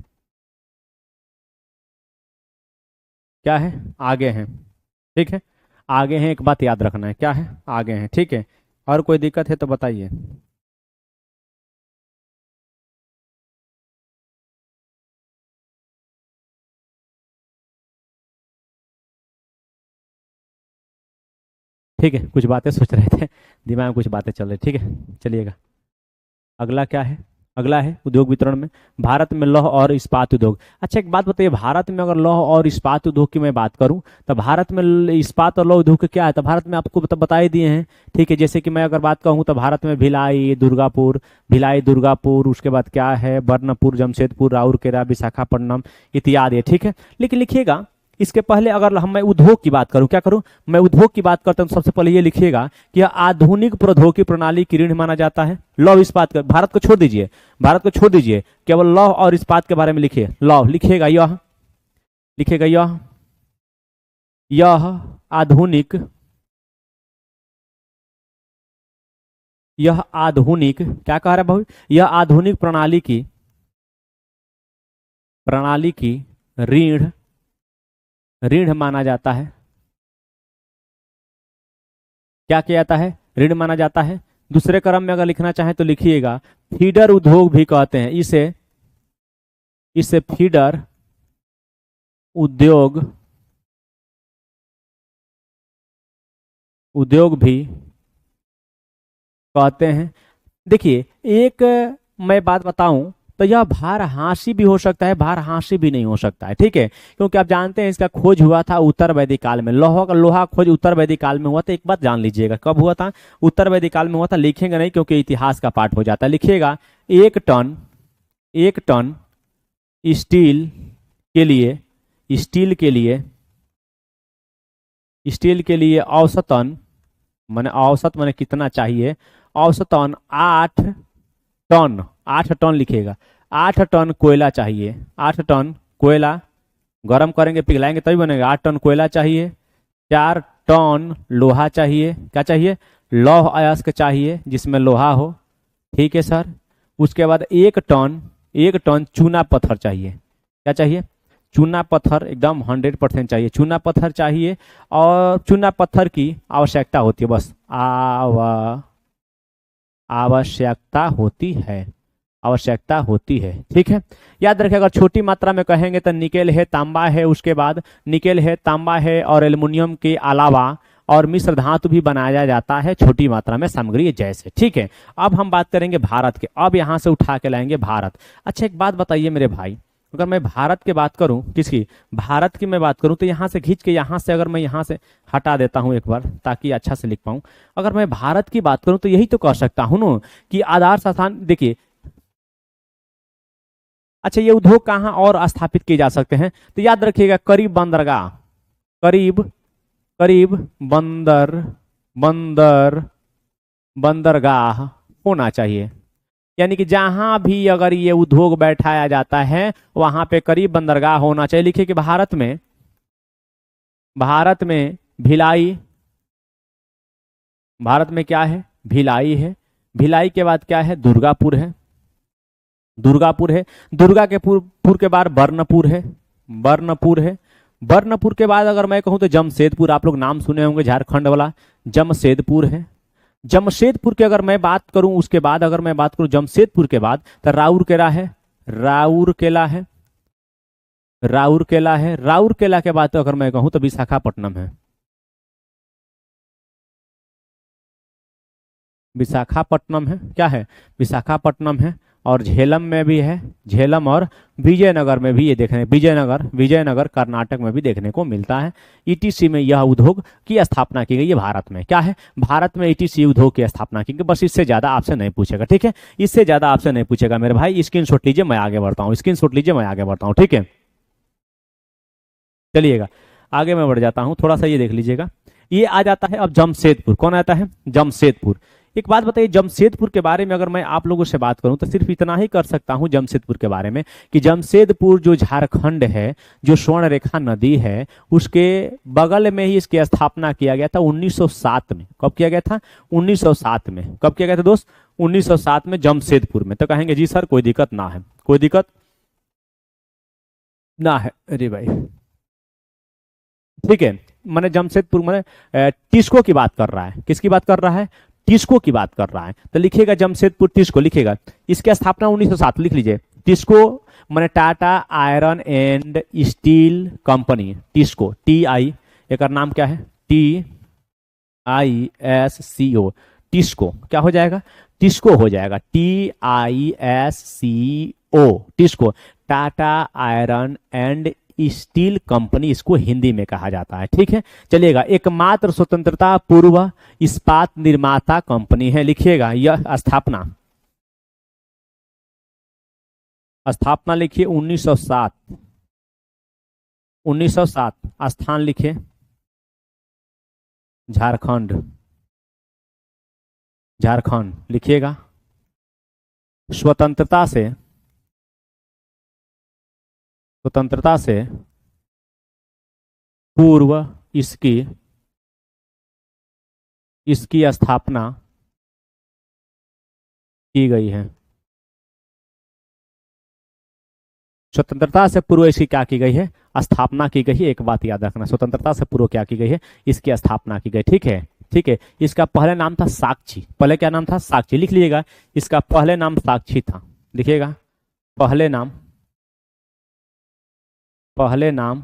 क्या है, आगे हैं। ठीक है, आगे हैं। एक बात याद रखना है, क्या है, आगे हैं। ठीक है, और कोई दिक्कत है तो बताइए। ठीक है, कुछ बातें सोच रहे थे, दिमाग में कुछ बातें चल रही। ठीक है, चलिएगा। अगला क्या है, अगला है उद्योग वितरण में भारत में लौह और इस्पात उद्योग। अच्छा एक बात बताइए, भारत में अगर लौह और इस्पात उद्योग की मैं बात करूं तो भारत में इस्पात और लौह उद्योग क्या है, तो भारत में आपको बता ही दिए हैं। ठीक है, जैसे कि मैं अगर बात कहूं तो भारत में भिलाई दुर्गापुर, उसके बाद क्या है बर्नपुर, जमशेदपुर, राउरकेला, विशाखापट्टनम इत्यादि। ठीक है, लेकिन लिखिएगा इसके पहले अगर मैं उद्योग की बात करूं, क्या करूं, मैं उद्योग की बात करता हूं, सबसे पहले ये लिखिएगा कि आधुनिक प्रौद्योगिकी प्रणाली की रीढ़ माना जाता है लौह इस्पात का। भारत को छोड़ दीजिए, केवल लौह और इस्पात के बारे में लिखिए। लौह लिखिएगा, यह आधुनिक क्या कह रहा है भाई, यह आधुनिक प्रणाली की रीढ़ माना जाता है। क्या किया जाता है, रीढ़ माना जाता है। दूसरे क्रम में अगर लिखना चाहें तो लिखिएगा फीडर उद्योग भी कहते हैं इसे फीडर उद्योग भी कहते हैं। देखिए एक मैं बात बताऊं तो यह भारहासी भी हो सकता है, भारहासी भी नहीं हो सकता है। ठीक है, क्योंकि आप जानते हैं इसका खोज हुआ था उत्तर वैदिक काल में। लोहा खोज उत्तर वैदिक काल में हुआ था। एक बात जान लीजिएगा कब हुआ था, उत्तर वैदिक काल में हुआ था। लिखेंगे नहीं क्योंकि इतिहास का पाठ हो जाता है। लिखिएगा एक टन स्टील के लिए औसत माने कितना चाहिए, औसतन 8 टन लिखिएगा, 8 टन कोयला चाहिए। 8 टन कोयला गर्म करेंगे पिघलाएंगे तभी बनेगा। 8 टन कोयला चाहिए। 4 टन लोहा चाहिए। क्या चाहिए, लौह अयस्क चाहिए जिसमें लोहा हो। ठीक है सर। उसके बाद 1 टन चूना पत्थर चाहिए। क्या चाहिए, चूना पत्थर एकदम 100% चाहिए, चूना पत्थर चाहिए। और चूना पत्थर की आवश्यकता होती है, बस आवश्यकता होती है। ठीक है, याद रखिए अगर छोटी मात्रा में कहेंगे तो निकेल है, तांबा है, उसके बाद निकेल है, तांबा है और एल्युमिनियम के अलावा और मिश्र धातु भी बनाया जाता है छोटी मात्रा में सामग्री जैसे। ठीक है, अब हम बात करेंगे भारत के। अब यहां से उठा के लाएंगे भारत। अच्छा एक बात बताइए मेरे भाई, अगर मैं भारत की बात करूं, किसकी, भारत की मैं बात करूं तो यहां से खींच के यहां से अगर मैं यहां से हटा देता हूं एक बार ताकि अच्छा से लिख पाऊं। अगर मैं भारत की बात करूं तो यही तो कर सकता हूं ना कि आधार स्थान। देखिए अच्छा ये उद्योग कहां और स्थापित किए जा सकते हैं, तो याद रखिएगा करीब बंदरगाह होना चाहिए। यानी कि जहां भी अगर ये उद्योग बैठाया जाता है वहां पे करीब बंदरगाह होना चाहिए। लिखिए कि भारत में क्या है, भिलाई है। भिलाई के बाद क्या है, दुर्गापुर है। दुर्गा के पुर के बाद बर्नपुर है। बर्नपुर के बाद अगर मैं कहूं तो जमशेदपुर, आप लोग नाम सुने होंगे झारखंड वाला, जमशेदपुर है। जमशेदपुर की अगर मैं बात करूं उसके बाद अगर मैं बात करूं जमशेदपुर के बाद तो राउरकेला के बाद तो अगर मैं कहूं तो विशाखापट्टनम है। क्या है, विशाखापट्टनम है। और झेलम में भी है, झेलम और विजयनगर में भी ये विजयनगर कर्नाटक में भी देखने को मिलता है। ईटीसी में यह उद्योग की स्थापना की गई है भारत में। क्या है, भारत में ईटीसी उद्योग की स्थापना की गई। बस इससे ज्यादा आपसे नहीं पूछेगा। ठीक है, इससे ज्यादा आपसे नहीं पूछेगा मेरे भाई। स्क्रीनशॉट लीजिए, मैं आगे बढ़ता हूँ। ठीक है, चलिएगा आगे मैं बढ़ जाता हूँ। थोड़ा सा ये देख लीजिएगा, ये आ जाता है अब जमशेदपुर। कौन आता है, जमशेदपुर। एक बात बताइए जमशेदपुर के बारे में अगर मैं आप लोगों से बात करूं तो सिर्फ इतना ही कर सकता हूं जमशेदपुर के बारे में कि जमशेदपुर जो झारखंड है, जो स्वर्ण रेखा नदी है, उसके बगल में ही इसकी स्थापना किया गया था 1907 में। कब किया गया था, 1907 में। कब किया गया था दोस्त, 1907 में जमशेदपुर में। तो कहेंगे जी सर कोई दिक्कत ना है, कोई दिक्कत ना है। अरे भाई ठीक है, मैंने जमशेदपुर मैंने टिस्को की बात कर रहा है। किसकी बात कर रहा है, टिस्को की बात कर रहा है। तो लिखिएगा जमशेदपुर टिस्को लिखिएगा। इसकी स्थापना 1907 लिख लीजिए। टिस्को मैंने Tata iron and steel company, TISCO TI, एक नाम क्या है TISCO, टिस्को क्या हो जाएगा, टिस्को हो जाएगा, TISCO, TISCO, Tata iron and steel company इसको हिंदी में कहा जाता है। ठीक है, चलिएगा। एकमात्र स्वतंत्रता पूर्व इस्पात निर्माता कंपनी है, लिखिएगा। यह स्थापना, स्थापना लिखिए 1907, 1907। स्थान लिखिए झारखंड, झारखंड लिखिएगा। स्वतंत्रता से, स्वतंत्रता से पूर्व इसकी, इसकी स्थापना की गई है। स्वतंत्रता से पूर्व इसकी क्या की गई है? स्थापना की गई है। एक बात याद रखना, स्वतंत्रता से पूर्व क्या की गई है? इसकी स्थापना की गई। ठीक है, ठीक है। इसका पहले नाम था साक्षी। पहले क्या नाम था? साक्षी। लिख लीजिएगा, इसका पहले नाम साक्षी था। लिखिएगा, पहले नाम, पहले नाम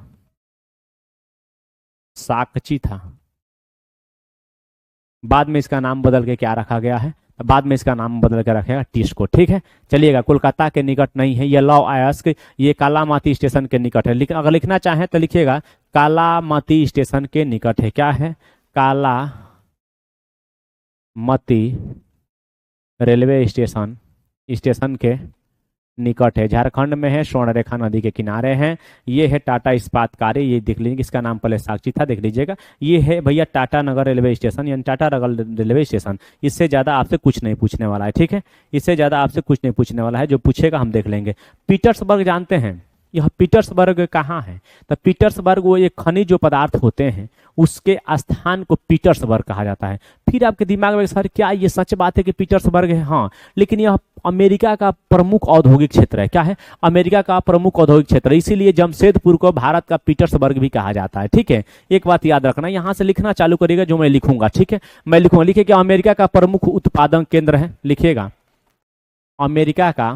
साक्षी था। बाद में इसका नाम बदल के क्या रखा गया है? बाद में इसका नाम बदल के रखेगा टिस्को। ठीक है, चलिएगा। कोलकाता के निकट नहीं है, ये लौ अयस्क, ये कालामाती स्टेशन के निकट है। अगर लिखना चाहें तो लिखिएगा कालामती स्टेशन के निकट है। क्या है? कालामती रेलवे स्टेशन, स्टेशन के निकट है, झारखंड में है, स्वर्णरेखा नदी के किनारे हैं। ये है टाटा इस्पात कार्य, ये देख लीजिए, इसका नाम पहले साक्षी था, देख लीजिएगा। ये है भैया टाटा नगर रेलवे स्टेशन, यानी टाटा नगर रेलवे स्टेशन। इससे ज्यादा आपसे कुछ नहीं पूछने वाला है। ठीक है, इससे ज्यादा आपसे कुछ नहीं पूछने वाला है, जो पूछेगा हम देख लेंगे। पीटर्सबर्ग जानते हैं? यह पीटर्सबर्ग कहाँ है? तो पीटर्सबर्ग वो एक खनिज जो पदार्थ होते हैं उसके स्थान को पीटर्सबर्ग कहा जाता है। फिर आपके दिमाग में सर क्या ये सच बात है कि पीटर्सबर्ग है? हाँ, लेकिन यह अमेरिका का प्रमुख औद्योगिक क्षेत्र है। क्या है? अमेरिका का प्रमुख औद्योगिक क्षेत्र है, इसीलिए जमशेदपुर को भारत का पीटर्सबर्ग भी कहा जाता है। ठीक है, एक बात याद रखना, यहां से लिखना चालू करिएगा जो मैं लिखूंगा। ठीक है, मैं लिखूंगा, लिखिए कि अमेरिका का प्रमुख उत्पादन केंद्र है। लिखिएगा, अमेरिका का,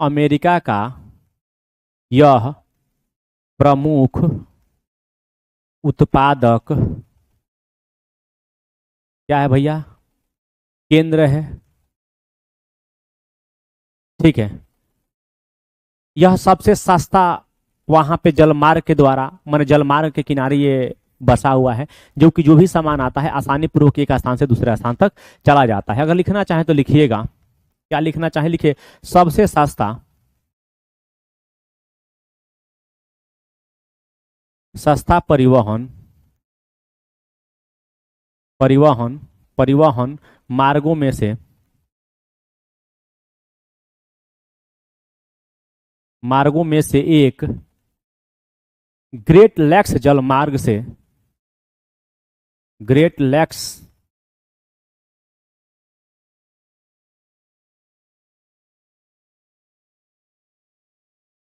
अमेरिका का यह प्रमुख उत्पादक क्या है भैया? केंद्र है। ठीक है, यह सबसे सस्ता वहां पे जलमार्ग के द्वारा, माने जलमार्ग के किनारे ये बसा हुआ है, जो कि जो भी सामान आता है आसानी पूर्वक एक स्थान से दूसरे स्थान तक चला जाता है। अगर लिखना चाहें तो लिखिएगा, क्या लिखना चाहे लिखिए, सबसे सस्ता, सस्ता परिवहन, परिवहन, परिवहन मार्गों में से, मार्गों में से एक ग्रेट लैक्स जलमार्ग से, ग्रेट लैक्स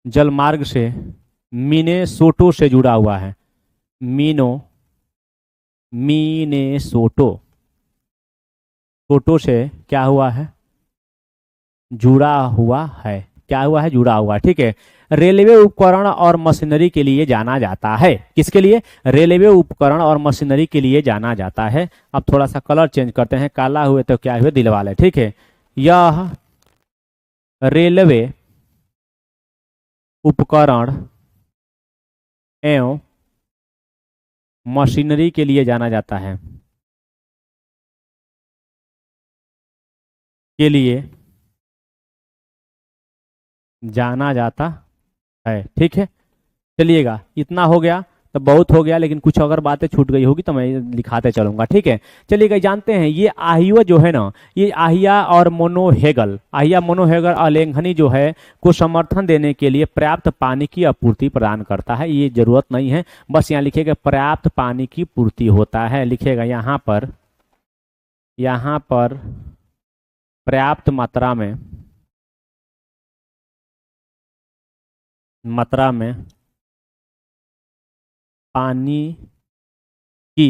जलमार्ग से मिनेसोटो से जुड़ा हुआ है। मिनेसोटो, सोटो से क्या हुआ है? जुड़ा हुआ है। क्या हुआ है? जुड़ा हुआ है। ठीक है, रेलवे उपकरण और मशीनरी के लिए जाना जाता है। किसके लिए? रेलवे उपकरण और मशीनरी के लिए जाना जाता है। अब थोड़ा सा कलर चेंज करते हैं, काला हुए तो क्या हुए? दिल वाले। ठीक है, यह रेलवे उपकरण एवं मशीनरी के लिए जाना जाता है, के लिए जाना जाता है। ठीक है, चलिएगा, इतना हो गया तो बहुत हो गया, लेकिन कुछ अगर बातें छूट गई होगी तो मैं लिखाते चलूंगा। ठीक है, चलिएगा। जानते हैं ये आहिया जो है ना, ये आहिया और मोनोहेगल, आहिया मोनोहेगल अलेंघनी जो है को समर्थन देने के लिए पर्याप्त पानी की आपूर्ति प्रदान करता है। ये जरूरत नहीं है, बस यहाँ लिखिएगा पर्याप्त पानी की पूर्ति होता है। लिखिएगा यहाँ पर, यहाँ पर पर्याप्त मात्रा में, मात्रा में पानी की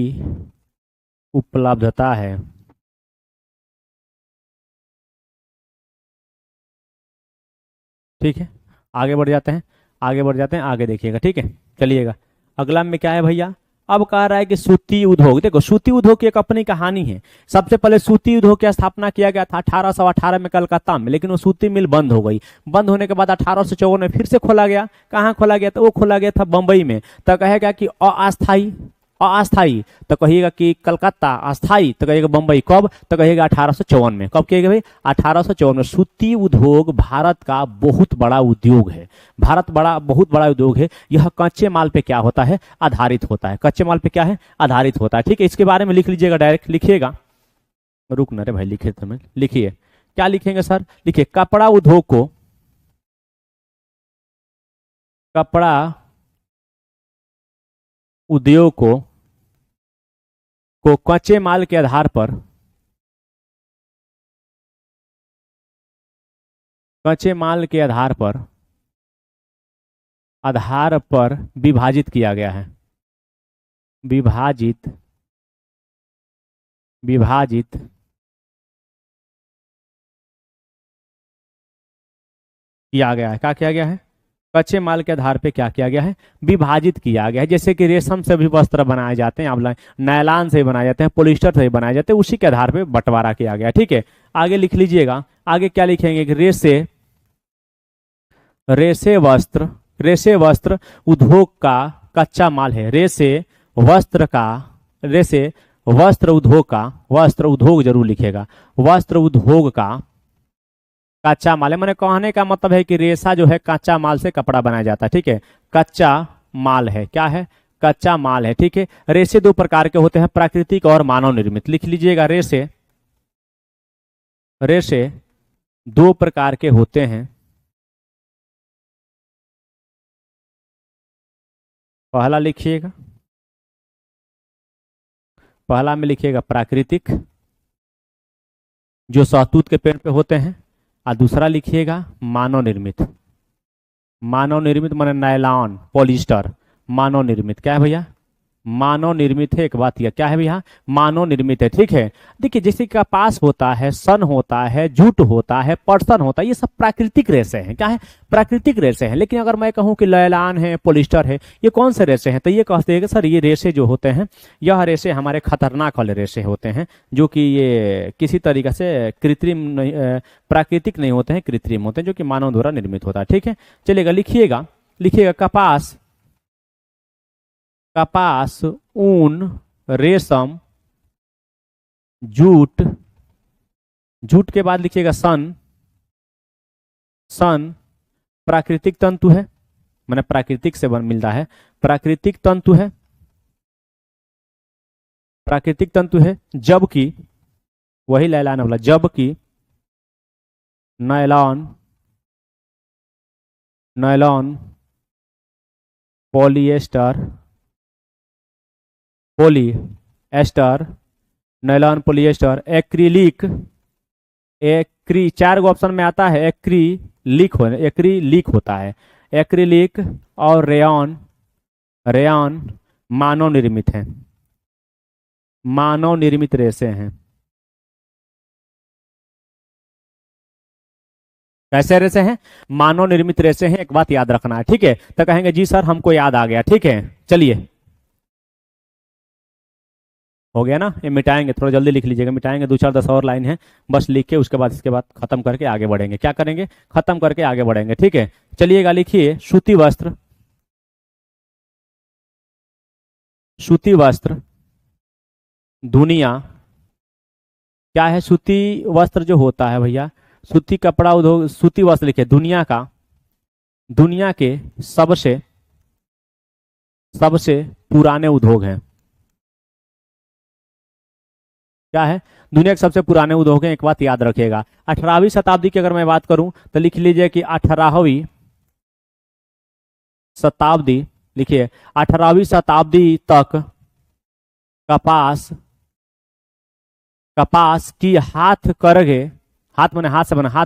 उपलब्धता है। ठीक है, आगे बढ़ जाते हैं, आगे बढ़ जाते हैं, आगे देखिएगा। ठीक है, चलिएगा। अगला में क्या है भैया? अब कह रहा है कि सूती उद्योग। देखो सूती उद्योग की एक अपनी कहानी है। सबसे पहले सूती उद्योग की स्थापना किया गया था 1818 में कलकत्ता में, लेकिन वो सूती मिल बंद हो गई। बंद होने के बाद 1854 में फिर से खोला गया। कहाँ खोला गया? तो वो खोला गया था बंबई में। तो कहेगा कि अस्थाई, अस्थाई तो कहिएगा कि कलकत्ता, अस्थाई तो कहिएगा बंबई। कब? तो कहिएगा 1854 में। कब किया गया भाई? 1854 में। सूती उद्योग भारत का बहुत बड़ा उद्योग है। भारत बहुत बड़ा उद्योग है। यह कच्चे माल पे क्या होता है? आधारित होता है। कच्चे माल पे क्या है? आधारित होता है। ठीक है, इसके बारे में लिख लीजिएगा, डायरेक्ट लिखिएगा। रुक ना रे भाई, लिखे तो लिखिए। क्या लिखेंगे सर? लिखिए कपड़ा उद्योग को, कपड़ा उद्योग को कच्चे माल के आधार पर, कच्चे माल के आधार पर विभाजित किया गया है। विभाजित किया गया है। क्या किया गया है? कच्चे माल के आधार पे क्या किया गया है? विभाजित किया गया है। जैसे कि रेशम से भी वस्त्र बनाए जाते हैं, आप नायलॉन से बनाए जाते हैं, पॉलिस्टर से बनाए जाते हैं, उसी के आधार पे बंटवारा किया गया। ठीक है, आगे लिख लीजिएगा। आगे क्या लिखेंगे कि रेशे वस्त्र उद्योग का कच्चा माल है। रेशे वस्त्र उद्योग जरूर लिखेगा। वस्त्र उद्योग का कच्चा माल है। मैंने कहने का मतलब है कि रेशा जो है कच्चा माल से कपड़ा बनाया जाता है। ठीक है, कच्चा माल है। क्या है? कच्चा माल है। ठीक है, रेशे दो प्रकार के होते हैं, प्राकृतिक और मानव निर्मित। लिख लीजिएगा, रेशे दो प्रकार के होते हैं। पहला लिखिएगा, पहला में लिखिएगा प्राकृतिक, जो शहतूत के पेड़ पे होते हैं, और दूसरा लिखिएगा मानव निर्मित। मानव निर्मित माने नायलॉन, पॉलिस्टर। मानव निर्मित क्या है भैया? मानव निर्मित है। एक बात यह क्या है भैया? मानव निर्मित है। ठीक है, देखिए जैसे कपास होता है, सन होता है, जूट होता है, पटसन होता है, ये सब प्राकृतिक रेशे हैं। क्या है? प्राकृतिक रेशे हैं। लेकिन अगर मैं कहूँ कि नायलॉन है, पॉलिस्टर है, ये कौन से रेशे हैं? तो ये कहते हैं कि सर ये रेशे जो होते हैं, यह रेशे हमारे खतरनाक वाले रेशे होते हैं, जो कि ये किसी तरीके से कृत्रिम नहीं, प्राकृतिक नहीं होते हैं, कृत्रिम होते हैं, जो कि मानव द्वारा निर्मित होता है। ठीक है, चलिएगा, लिखिएगा कपास, ऊन, रेशम, जूट के बाद लिखिएगा सन प्राकृतिक तंतु है, माने प्राकृतिक से मिलता है, प्राकृतिक तंतु है। जबकि वही नायलॉन वाला, जबकि nylon, polyester, nylon, polyester, acrylic, चार गो ऑप्शन में आता है। एक्रिलिक होता है। एक्रिलिक और रेयॉन मानव निर्मित है, मानव निर्मित रेशे हैं। कैसे रेशे हैं? मानव निर्मित रेशे हैं। एक बात याद रखना है। ठीक है, तो कहेंगे जी सर हमको याद आ गया। ठीक है, चलिए, हो गया ना? ये मिटाएंगे, थोड़ा जल्दी लिख लीजिएगा, मिटाएंगे। 2-4-10 और लाइन है, बस लिख के उसके बाद इसके बाद खत्म करके आगे बढ़ेंगे। क्या करेंगे? खत्म करके आगे बढ़ेंगे। ठीक है, चलिएगा, लिखिए सूती वस्त्र दुनिया। क्या है? सूती वस्त्र जो होता है भैया, सूती कपड़ा उद्योग, सूती वस्त्र लिखिए दुनिया के सबसे पुराने उद्योग हैं। क्या है? दुनिया के सबसे पुराने उद्योग हैं। एक बात याद रखिएगा, 18वीं शताब्दी की अगर मैं बात करूं तो लिख लीजिए कि 18वीं शताब्दी, लिखिए 18वीं शताब्दी तक कपास की हाथ करघे, हाथ माने हाथ से बना, हाथ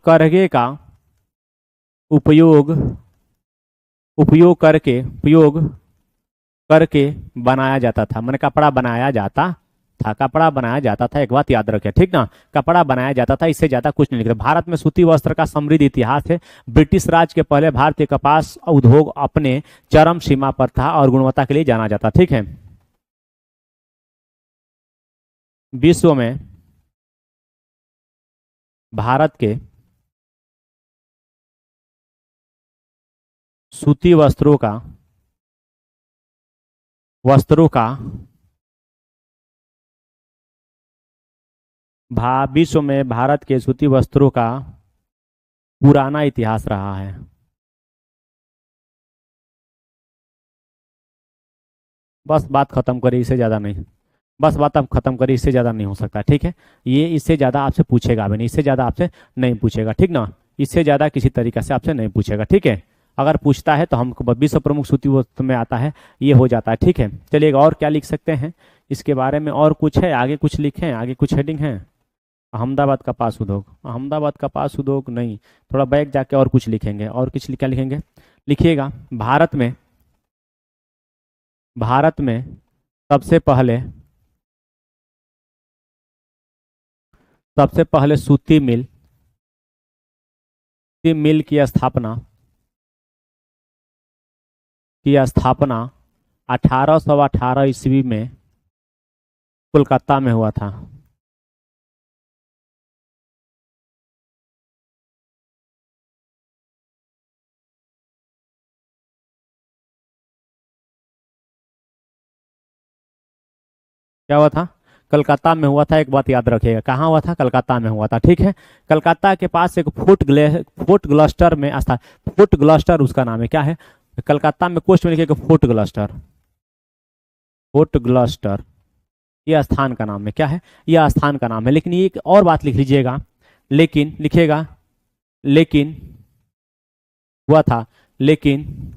करघे का उपयोग करके बनाया जाता था, माने कपड़ा बनाया जाता था, कपड़ा बनाया जाता था, एक बात याद रखें, ठीक ना, कपड़ा बनाया जाता था, इससे ज्यादा कुछ नहीं लिखते। भारत में सूती वस्त्र का समृद्ध इतिहास है। ब्रिटिश राज के पहले भारतीय कपास उद्योग अपने चरम सीमा पर था और गुणवत्ता के लिए जाना जाता, ठीक है। विश्व में भारत के सूती वस्त्रों का विश्व में भारत के सूती वस्त्रों का पुराना इतिहास रहा है। बस बात खत्म करी, इससे ज्यादा नहीं। बस बात अब खत्म करी, इससे ज्यादा नहीं हो सकता, ठीक है। ये इससे ज्यादा आपसे पूछेगा भी नहीं, इससे ज्यादा आपसे नहीं पूछेगा, ठीक ना, इससे ज्यादा किसी तरीके से आपसे नहीं पूछेगा, ठीक है। अगर पूछता है तो हमको विश्व प्रमुख सूती वस्त्र में आता है, ये हो जाता है, ठीक है। चलिए और क्या लिख सकते हैं इसके बारे में, और कुछ है आगे, कुछ लिखें आगे, कुछ हेडिंग है। अहमदाबाद कपास उद्योग, अहमदाबाद कपास उद्योग नहीं, थोड़ा बैक जाके और कुछ लिखेंगे, और कुछ क्या लिखेंगे, लिखिएगा। भारत में सबसे पहले सूती मिल की स्थापना 1818 ईस्वी में कोलकाता में हुआ था। क्या हुआ था, कलकत्ता में हुआ था, एक बात याद रखिएगा, कहाँ हुआ था, कलकत्ता में हुआ था, ठीक है। कलकत्ता के पास एक फोर्ट ग्लस्टर में फोर्ट ग्लस्टर उसका नाम है, क्या है, कलकत्ता में कोस्ट में लिखिएगा फोर्ट ग्लस्टर, यह स्थान का नाम है, क्या है, यह स्थान का नाम है। लेकिन ये एक और बात लिख लीजिएगा, लेकिन लिखिएगा, लेकिन हुआ था, लेकिन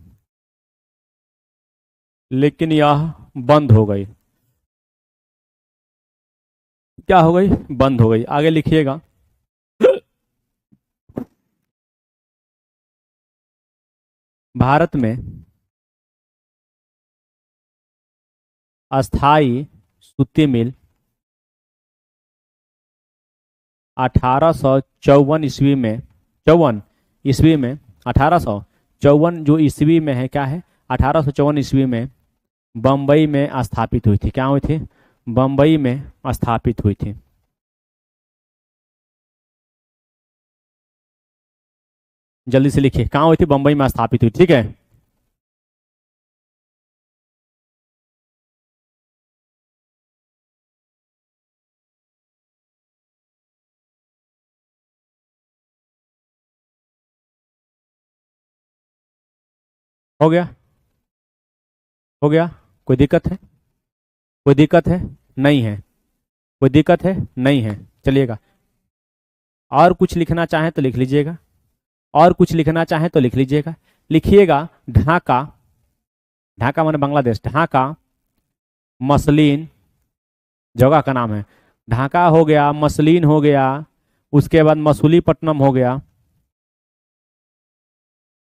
लेकिन यह बंद हो गई। क्या हो गई, बंद हो गई। आगे लिखिएगा, भारत में अस्थाई सूती मिल 1854 ईस्वी में 1854 जो ईस्वी में है, क्या है, 1854 ईस्वी में बम्बई में स्थापित हुई थी। क्या हुई थी, बम्बई में स्थापित हुई थी। जल्दी से लिखिए, कहाँ हुई थी, बम्बई में स्थापित हुई, ठीक है। हो गया, हो गया, कोई दिक्कत है, कोई दिक्कत है, नहीं है, कोई दिक्कत है, नहीं है, चलिएगा। और कुछ लिखना चाहें तो लिख लीजिएगा, और कुछ लिखना चाहें तो लिख लीजिएगा। लिखिएगा ढाका, ढाका माने बांग्लादेश, ढाका मसलिन जगह का नाम है, ढाका हो गया, मसलिन हो गया, उसके बाद मसूलीपट्टनम हो गया,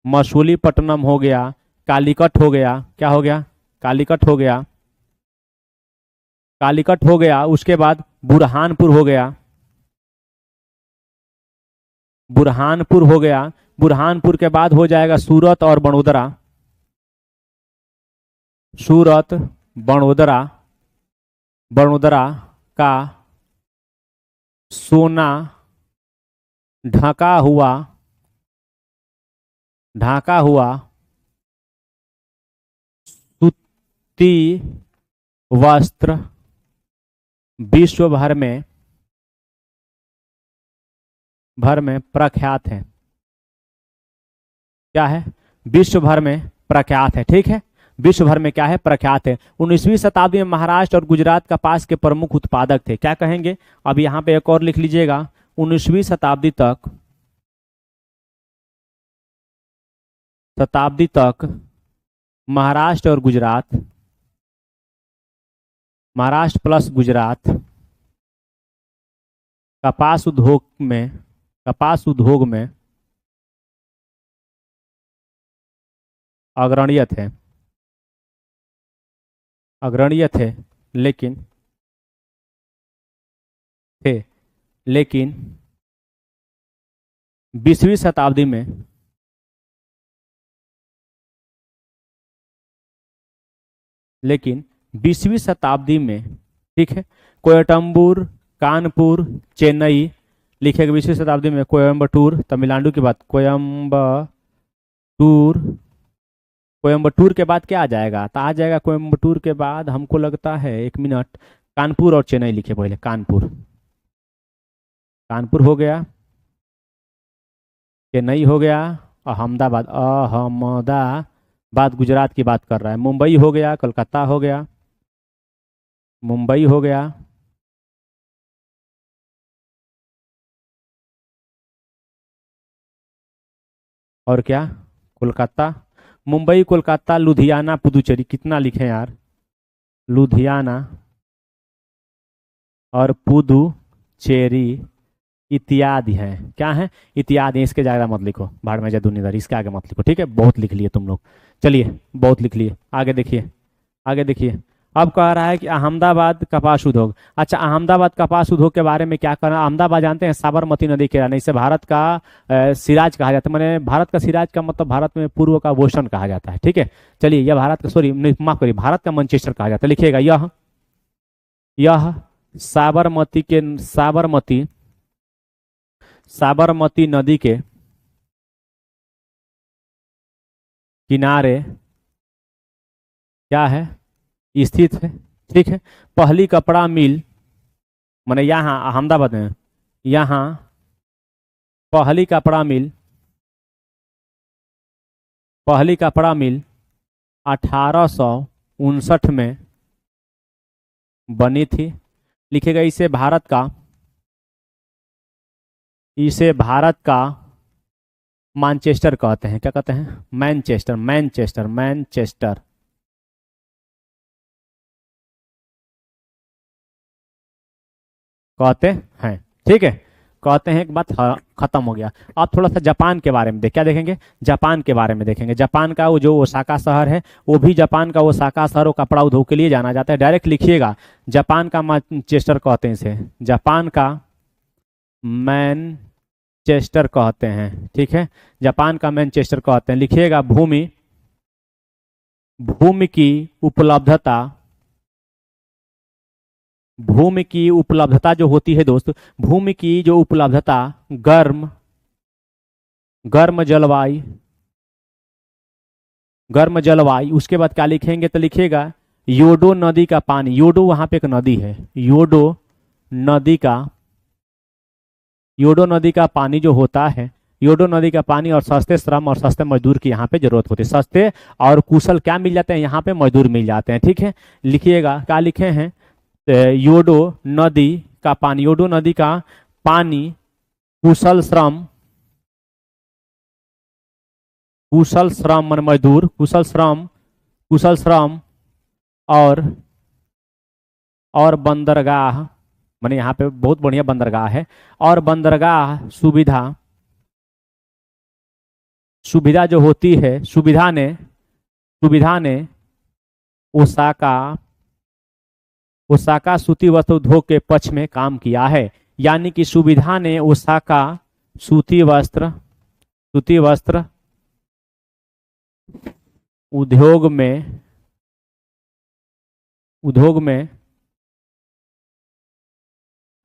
मसूलीपट्टनम हो गया, कालीकट हो गया, क्या हो गया, कालीकट हो गया, कालीकट हो गया, उसके बाद बुरहानपुर हो गया, बुरहानपुर हो गया, बुरहानपुर के बाद हो जाएगा सूरत और बड़ोदरा, सूरत, बड़ोदरा, बड़ोदरा का सोना ढका हुआ, ढाका हुआ सूती वस्त्र विश्व भर में प्रख्यात है। क्या है, विश्व भर में प्रख्यात है, ठीक है, विश्व भर में क्या है, प्रख्यात है। 19वीं शताब्दी में महाराष्ट्र और गुजरात कपास के प्रमुख उत्पादक थे। क्या कहेंगे, अब यहाँ पे एक और लिख लीजिएगा, 19वीं शताब्दी तक महाराष्ट्र और गुजरात, महाराष्ट्र प्लस गुजरात कपास उद्योग में अग्रणीय थे, लेकिन थे, लेकिन 20वीं शताब्दी में लेकिन 20वीं शताब्दी में, ठीक है, कोयम्बटूर, कानपुर, चेन्नई, लिखेगा 20वीं शताब्दी में कोयम्बटूर, तमिलनाडु की बात, कोयम्बटूर, कोयम्बटूर के बाद क्या आ जाएगा? तो आ जाएगा कोयम्बटूर के बाद हमको लगता है, एक मिनट, कानपुर और चेन्नई लिखे पहले, कानपुर, कानपुर हो गया, चेन्नई हो गया, अहमदाबाद, अहमदाबाद गुजरात की बात कर रहा है, मुंबई हो गया, कलकत्ता हो गया, मुंबई हो गया, और क्या, कोलकाता, मुंबई, कोलकाता, लुधियाना, पुदुचेरी, कितना लिखे यार, लुधियाना और पुदुचेरी इत्यादि हैं। क्या है? इत्यादि। इसके ज़्यादा मत लिखो, भाड़ में जादूनीदारी, इसके आगे मत लिखो, ठीक है, बहुत लिख लिए तुम लोग। चलिए, बहुत लिख लिए, आगे देखिए, आगे देखिए। अब कह रहा है कि अहमदाबाद कपास उद्योग। अच्छा, अहमदाबाद कपास उद्योग के बारे में क्या करना? अहमदाबाद जानते हैं साबरमती नदी के किनारे, इसे भारत का सिराज कहा जाता है। मैंने भारत का सिराज का मतलब भारत में पूर्व का बोस्टन कहा जाता है, ठीक है। चलिए, यह भारत का, सॉरी माफ करिए, भारत का मैनचेस्टर कहा जाता है। लिखिएगा, यह साबरमती नदी के किनारे क्या है? स्थित है, ठीक है। पहली कपड़ा मिल, माने यहाँ अहमदाबाद में, यहाँ पहली कपड़ा मिल 1859 में बनी थी। लिखेगा, इसे भारत का मैनचेस्टर कहते हैं। क्या कहते हैं? Manchester, Manchester, Manchester. कहते हैं, ठीक है, कहते हैं। एक बात खत्म हो गया। अब थोड़ा सा जापान के बारे में क्या देखेंगे? जापान के बारे में देखेंगे। जापान का वो जो ओसाका शहर है, वो भी जापान का ओसाका शहर वो कपड़ा उद्योग के लिए जाना जाता है। डायरेक्ट लिखिएगा, जापान का मैनचेस्टर कहते हैं इसे, जापान का मैनचेस्टर कहते हैं, ठीक है, जापान का मैनचेस्टर कहते हैं। लिखिएगा, भूमि की उपलब्धता जो होती है दोस्त, भूमि की जो उपलब्धता, गर्म जलवायु, उसके बाद क्या लिखेंगे? तो लिखिएगा, योडो नदी का पानी, योडो वहां पे एक नदी है, योडो नदी का पानी जो होता है, योडो नदी का पानी, और सस्ते श्रम और सस्ते मजदूर की यहाँ पे जरूरत होती है। सस्ते और कुशल क्या मिल जाते हैं? यहाँ पे मजदूर मिल जाते हैं, ठीक है। लिखिएगा, क्या लिखे हैं? योडो नदी का पानी, कुशल श्रम मन मजदूर, कुशल श्रम और बंदरगाह, माने यहाँ पे बहुत बढ़िया बंदरगाह है, और बंदरगाह सुविधा जो होती है, सुविधा ने ओसाका सूती वस्त्र उद्योग के पक्ष में काम किया है। यानी कि सुविधा ने ओसाका सूती वस्त्र उद्योग में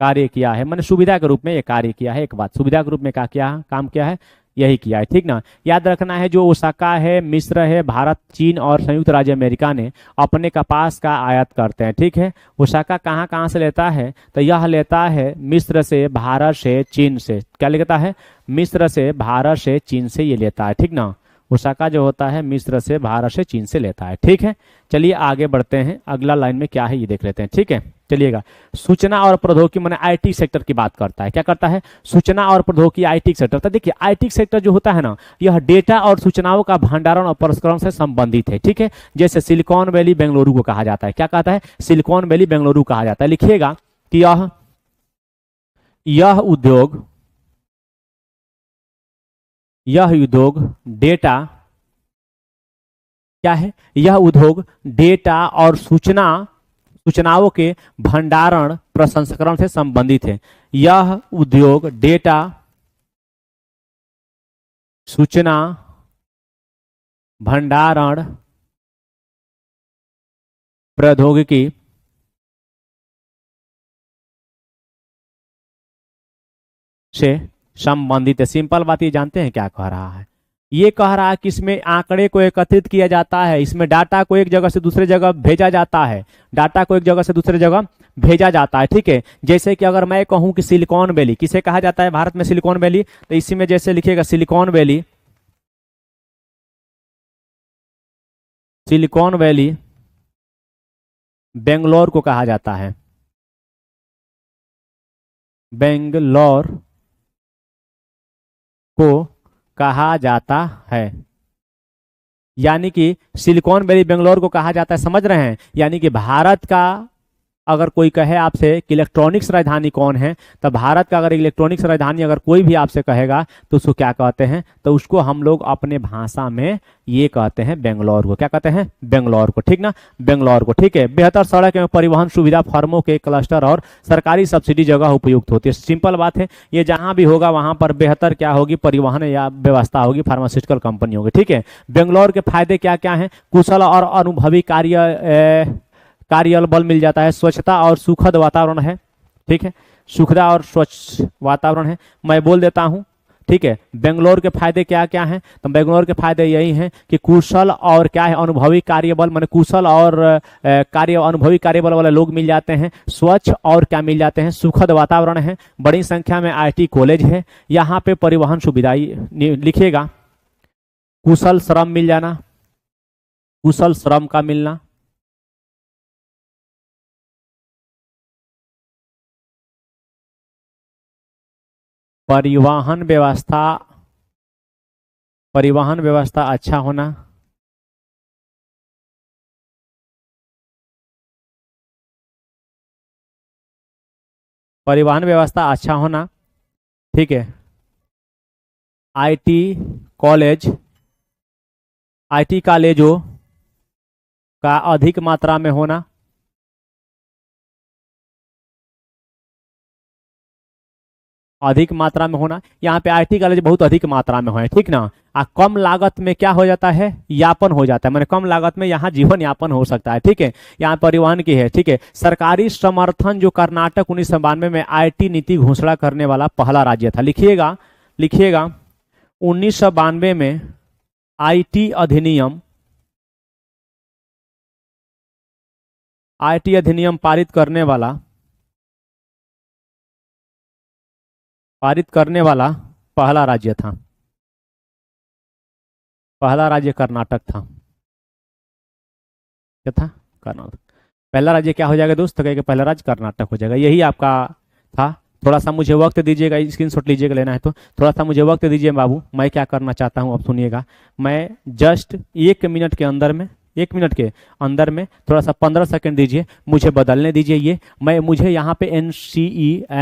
कार्य किया है, मैंने सुविधा के रूप में ये कार्य किया है। एक बात, सुविधा के रूप में काम किया है, यही किया है, ठीक ना। याद रखना है, जो ओसाका है, मिस्र है, भारत, चीन और संयुक्त राज्य अमेरिका ने अपने कपास का आयात करते हैं, ठीक है। ओसाका कहाँ से लेता है? तो यह लेता है मिस्र से, भारत से, चीन से। क्या लेता है? मिस्र से, भारत से, चीन से ये लेता है, ठीक ना। ओसाका जो होता है मिस्र से, भारत से, चीन से लेता है, ठीक है। चलिए आगे बढ़ते हैं, अगला लाइन में क्या है ये देख लेते हैं, ठीक है। चलिएगा, सूचना और प्रौद्योगिकी मैंने आईटी सेक्टर की बात करता है। क्या करता है? सूचना और प्रौद्योगिकी, आईटी सेक्टर। तो देखिए, आईटी सेक्टर जो होता है ना, यह डेटा और सूचनाओं का भंडारण और प्रसंस्करण से संबंधित है, ठीक है। जैसे सिलिकॉन वैली बेंगलुरु को कहा जाता है। क्या कहता है? सिलिकॉन वैली बेंगलुरु कहा जाता है। लिखिएगा कि यह उद्योग डेटा, क्या है? यह उद्योग डेटा और सूचनाओं के भंडारण, प्रसंस्करण से संबंधित है। यह उद्योग डेटा, सूचना भंडारण प्रौद्योगिकी से संबंधित है। सिंपल बात, ये जानते हैं क्या कह रहा है? ये कह रहा है कि इसमें आंकड़े को एकत्रित किया जाता है, इसमें डाटा को एक जगह से दूसरे जगह भेजा जाता है, डाटा को एक जगह से दूसरे जगह भेजा जाता है। ठीक है, जैसे कि अगर मैं कहूं कि सिलिकॉन वैली किसे कहा जाता है भारत में? Silicon valley. तो इसी में जैसे लिखिएगा silicon valley, silicon valley Bangalore को कहा जाता है, बेंगलोर को कहा जाता है। यानी कि सिलिकॉन वैली बेंगलोर को कहा जाता है, समझ रहे हैं? यानी कि भारत का अगर कोई कहे आपसे कि इलेक्ट्रॉनिक्स राजधानी कौन है, तो भारत का अगर इलेक्ट्रॉनिक्स राजधानी अगर कोई भी आपसे कहेगा तो उसको क्या कहते हैं? तो उसको हम लोग अपने भाषा में ये कहते हैं बेंगलोर को। क्या कहते हैं? बेंगलोर को। ठीक ना, बेंगलोर को। ठीक है। बेहतर सड़क एवं परिवहन सुविधा, फर्मों के क्लस्टर और सरकारी सब्सिडी जगह उपयुक्त होती है। सिंपल बात है, ये जहां भी होगा वहां पर बेहतर क्या होगी? परिवहन या व्यवस्था होगी, फार्मास्यूटिकल कंपनी होगी। ठीक है। बेंगलोर के फायदे क्या क्या हैं? कुशल और अनुभवी कार्यबल मिल जाता है, स्वच्छता और सुखद वातावरण है। ठीक है, सुखदा और स्वच्छ वातावरण है। मैं बोल देता हूं, ठीक है, बेंगलोर के फायदे क्या क्या हैं? तो बेंगलोर के फायदे यही हैं कि कुशल और क्या है? अनुभवी कार्यबल, माने कुशल और अनुभवी कार्यबल वाले लोग मिल जाते हैं। स्वच्छ और क्या मिल जाते हैं? सुखद वातावरण है। बड़ी संख्या में IT कॉलेज है। यहाँ पे परिवहन सुविधा लिखिएगा, कुशल श्रम मिल जाना, कुशल श्रम का मिलना, परिवहन व्यवस्था अच्छा होना, परिवहन व्यवस्था अच्छा होना। ठीक है। IT कॉलेज, IT कॉलेजों का अधिक मात्रा में होना, अधिक मात्रा में होना। यहाँ पे IT कॉलेज बहुत अधिक मात्रा में है। ठीक ना। कम लागत में क्या हो जाता है? यापन हो जाता है, मैंने कम लागत में यहाँ जीवन यापन हो सकता है। ठीक है, यहाँ परिवहन की है। ठीक है। सरकारी समर्थन, जो कर्नाटक 1992 में IT नीति घोषणा करने वाला पहला राज्य था। लिखिएगा, लिखिएगा 1992 में IT अधिनियम, IT अधिनियम पारित करने वाला पहला राज्य था। पहला राज्य कर्नाटक था। क्या था? कर्नाटक। पहला राज्य क्या हो जाएगा दोस्त? तो कहेगा पहला राज्य कर्नाटक हो जाएगा। यही आपका था। थोड़ा सा मुझे वक्त दीजिएगा, स्क्रीनशॉट लीजिएगा, लेना है तो थोड़ा सा मुझे वक्त दीजिए बाबू। मैं क्या करना चाहता हूँ अब सुनिएगा। मैं जस्ट 1 मिनट के अंदर में, 1 मिनट के अंदर में थोड़ा सा 15 सेकंड दीजिए, मुझे बदलने दीजिए। ये मुझे यहाँ पे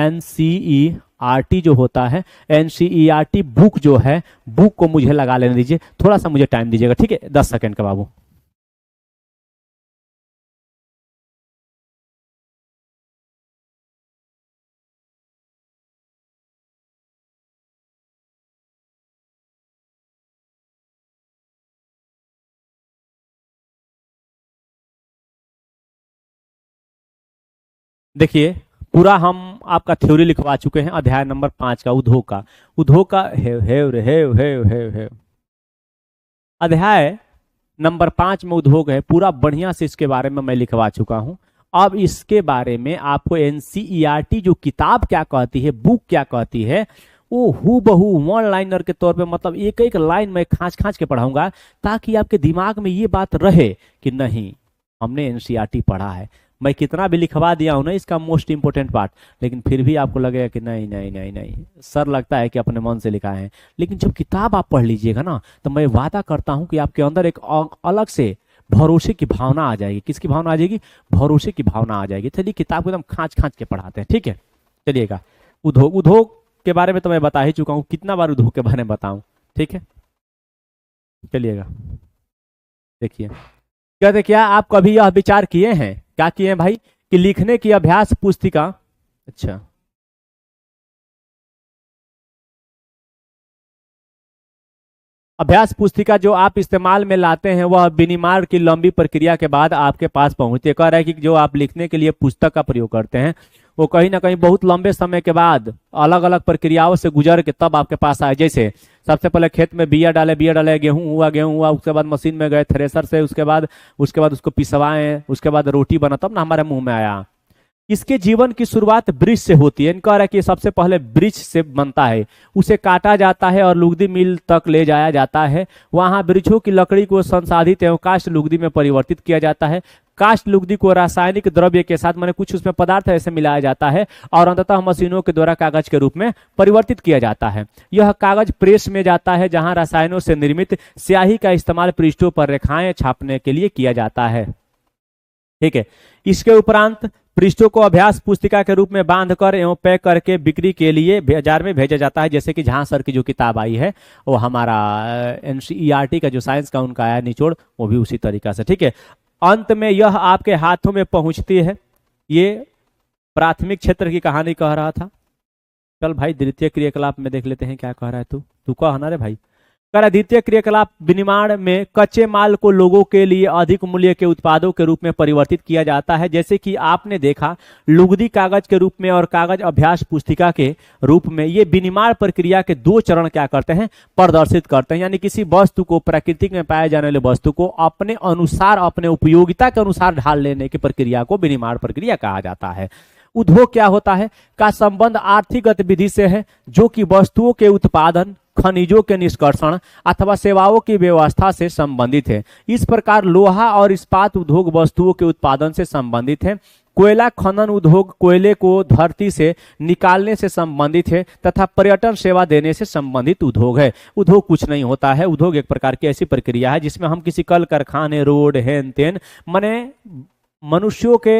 NCERT जो होता है, NCERT बुक जो है, बुक को मुझे लगा लेने दीजिए। थोड़ा सा मुझे टाइम दीजिएगा। ठीक है, 10 सेकंड का बाबू। देखिए, पूरा हम आपका थ्योरी लिखवा चुके हैं अध्याय नंबर 5 का, उद्योग का। उद्योग का हेव अध्याय नंबर 5 में उद्योग है। पूरा बढ़िया से इसके बारे में मैं लिखवा चुका हूं। अब इसके बारे में आपको NCERT जो किताब क्या कहती है, बुक क्या कहती है, वो हूबहू वन लाइनर के तौर पे, मतलब एक एक लाइन में खांच खांच के पढ़ाऊंगा, ताकि आपके दिमाग में ये बात रहे कि नहीं, हमने NCERT पढ़ा है। मैं कितना भी लिखवा दिया हूं ना इसका मोस्ट इंपोर्टेंट पार्ट, लेकिन फिर भी आपको लगेगा कि नहीं नहीं नहीं नहीं, सर लगता है कि अपने मन से लिखा है। लेकिन जब किताब आप पढ़ लीजिएगा ना, तो मैं वादा करता हूं कि आपके अंदर एक अलग से भरोसे की भावना आ जाएगी। किसकी भावना आ जाएगी? भरोसे की भावना आ जाएगी। चलिए, किताब को एकदम खांच खांच के पढ़ाते हैं। ठीक है, चलिएगा। उद्योग के बारे में तो मैं बता ही चुका हूं, कितना बार उद्योग के बारे में बताऊं? ठीक है, चलिएगा। देखिए, कहते क्या आप कभी यह विचार किए हैं, क्या किए हैं भाई, कि लिखने की अभ्यास पुस्तिका अच्छा, अभ्यास पुस्तिका जो आप इस्तेमाल में लाते हैं वह विनिर्माण की लंबी प्रक्रिया के बाद आपके पास पहुंचती है। कह रहा है कि जो आप लिखने के लिए पुस्तक का प्रयोग करते हैं वो कहीं ना कहीं बहुत लंबे समय के बाद अलग अलग प्रक्रियाओं से गुजर के तब आपके पास आए। जैसे सबसे पहले खेत में बिया डाले, गेहूं हुआ, उसके बाद मशीन में गए थ्रेसर से, उसके बाद उसको पिसवाएं, उसके बाद रोटी बना, तब ना हमारे मुंह में आया। इसके जीवन की शुरुआत वृक्ष से होती है। इनका कि सबसे पहले वृक्ष से बनता है, उसे काटा जाता है और लुगदी मिल तक ले जाया जाता है। वहां वृक्षों की लकड़ी को संसाधित एवं काष्ठ लुगदी में परिवर्तित किया जाता है। काष्ठ लुगदी को रासायनिक द्रव्य के साथ माने कुछ उसमें पदार्थ ऐसे मिलाया जाता है और अंततः मशीनों के द्वारा कागज के रूप में परिवर्तित किया जाता है। यह कागज प्रेस में जाता है जहां रसायनों से निर्मित स्याही का इस्तेमाल पृष्ठों पर रेखाएं छापने के लिए किया जाता है। ठीक है, इसके उपरांत पृष्ठों को अभ्यास पुस्तिका के रूप में बांधकर एवं पैक करके बिक्री के लिए बाजार में भेजा जाता है। जैसे कि जहां सर की जो किताब आई है वो हमारा एनसीईआरटी का जो साइंस का उनका आया निचोड़, वो भी उसी तरीका से। ठीक है, अंत में यह आपके हाथों में पहुंचती है। ये प्राथमिक क्षेत्र की कहानी कह रहा था। चल भाई द्वितीय क्रियाकलाप में देख लेते हैं क्या कह रहा है। तू कह ना रे भाई। कह रहा द्वितीय क्रियाकलाप विनिर्माण में कच्चे माल को लोगों के लिए अधिक मूल्य के उत्पादों के रूप में परिवर्तित किया जाता है। जैसे कि आपने देखा लुगदी कागज के रूप में और कागज अभ्यास पुस्तिका के रूप में, ये विनिर्माण प्रक्रिया के दो चरण क्या करते हैं, प्रदर्शित करते हैं। यानी किसी वस्तु को, प्रकृति में पाए जाने वाले वस्तु को अपने अनुसार, अपने उपयोगिता के अनुसार ढाल लेने की प्रक्रिया को विनिर्माण प्रक्रिया कहा जाता है। उद्योग क्या होता है का संबंध आर्थिक गतिविधि से है, जो कि वस्तुओं के उत्पादन, खनिजों के निष्कर्षण अथवा सेवाओं की व्यवस्था से संबंधित है। इस प्रकार लोहा और इस्पात उद्योग वस्तुओं के उत्पादन से संबंधित है। कोयला खनन उद्योग कोयले को धरती से निकालने से संबंधित है तथा पर्यटन सेवा देने से संबंधित उद्योग है। उद्योग कुछ नहीं होता है, उद्योग एक प्रकार की ऐसी प्रक्रिया है जिसमें हम किसी कल कारखाने, रोड, हेन तेन माने मनुष्यों के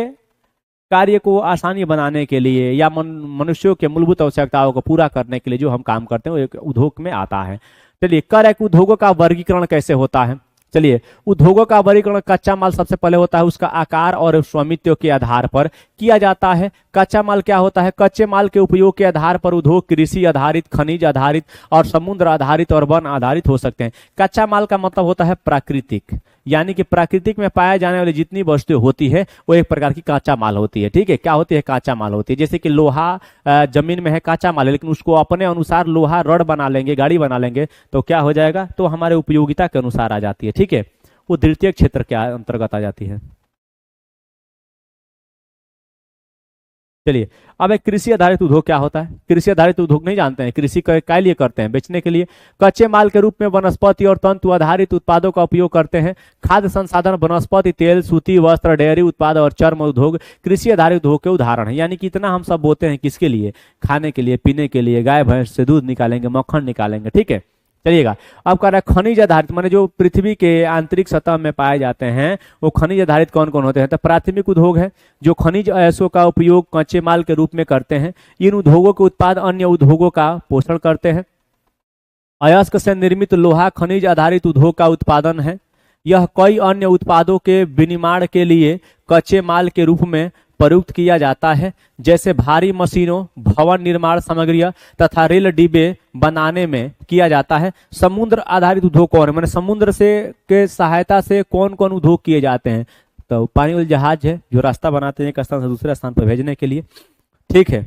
कार्य को आसानी बनाने के लिए या मनुष्यों के मूलभूत आवश्यकताओं को पूरा करने के लिए जो हम काम करते हैं वो एक उद्योग में आता है। चलिए, कर एक उद्योगों का वर्गीकरण कैसे होता है। चलिए, उद्योगों का वर्गीकरण कच्चा माल सबसे पहले होता है, उसका आकार और स्वामित्व के आधार पर किया जाता है। कच्चा माल क्या होता है, कच्चे माल के उपयोग के आधार पर उद्योग कृषि आधारित, खनिज आधारित और समुद्र आधारित और वन आधारित हो सकते हैं। कच्चा माल का मतलब होता है प्राकृतिक, यानी कि प्राकृतिक में पाए जाने वाली जितनी वस्तुएं होती है वो एक प्रकार की कच्चा माल होती है। ठीक है, क्या होती है, कच्चा माल होती है। जैसे कि लोहा जमीन में है, कच्चा माल है, लेकिन उसको अपने अनुसार लोहा रड बना लेंगे, गाड़ी बना लेंगे तो क्या हो जाएगा, तो हमारे उपयोगिता के अनुसार आ जाती है। ठीक है, वो द्वितीय क्षेत्र के अंतर्गत आ जाती है। चलिए, अब एक कृषि आधारित उद्योग क्या होता है। कृषि आधारित उद्योग नहीं जानते हैं, कृषि काय लिए करते हैं, बेचने के लिए। कच्चे माल के रूप में वनस्पति और तंतु आधारित उत्पादों का उपयोग करते हैं। खाद्य संसाधन, वनस्पति तेल, सूती वस्त्र, डेयरी उत्पाद और चर्म उद्योग कृषि आधारित उद्योग के उदाहरण है। यानी कि इतना हम सब बोते हैं किसके लिए, खाने के लिए, पीने के लिए, गाय भैंस से दूध निकालेंगे, मक्खन निकालेंगे। ठीक है, चलिएगा। अब कह रहा है खनिज आधारित, माने जो पृथ्वी के आंतरिक सतह में पाए जाते हैं वो खनिज आधारित कौन कौन होते हैं। तो प्राथमिक उद्योग है जो खनिज अयस्कों का उपयोग कच्चे माल के रूप में करते हैं। इन उद्योगों के उत्पाद अन्य उद्योगों का पोषण करते हैं। अयस्क से निर्मित लोहा खनिज आधारित उद्योग का उत्पादन है। यह कई अन्य उत्पादों के विनिर्माण के लिए कच्चे माल के रूप में प्रयुक्त किया जाता है, जैसे भारी मशीनों, भवन निर्माण सामग्रियां तथा रेल डिब्बे बनाने में किया जाता है। समुद्र आधारित उद्योग कौन है, मैंने समुद्र से के सहायता से कौन कौन उद्योग किए जाते हैं। तो पानी वाले जहाज है जो रास्ता बनाते हैं एक स्थान से दूसरे स्थान पर भेजने के लिए। ठीक है,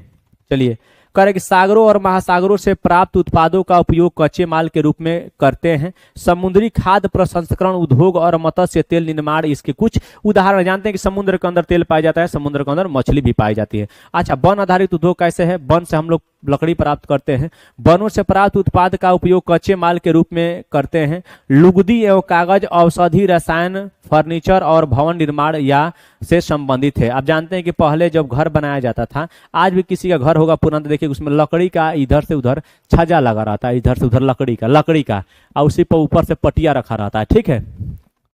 चलिए। कह रहे कि सागरों और महासागरों से प्राप्त उत्पादों का उपयोग कच्चे माल के रूप में करते हैं। समुद्री खाद्य प्रसंस्करण उद्योग और मत्स्य तेल निर्माण इसके कुछ उदाहरण। जानते हैं कि समुद्र के अंदर तेल पाया जाता है, समुद्र के अंदर मछली भी पाई जाती है। अच्छा, वन आधारित उद्योग कैसे है। वन से हम लोग लकड़ी प्राप्त करते हैं। वनों से प्राप्त उत्पाद का उपयोग कच्चे माल के रूप में करते हैं। लुगदी एवं कागज, औषधि, रसायन, फर्नीचर और भवन निर्माण या से संबंधित है। आप जानते हैं कि पहले जब घर बनाया जाता था, आज भी किसी का घर होगा पुराना, देखिए उसमें लकड़ी का इधर से उधर छज्जा लगा रहता है, इधर से उधर लकड़ी का और उसी पर ऊपर से पटिया रखा रहता है। ठीक है,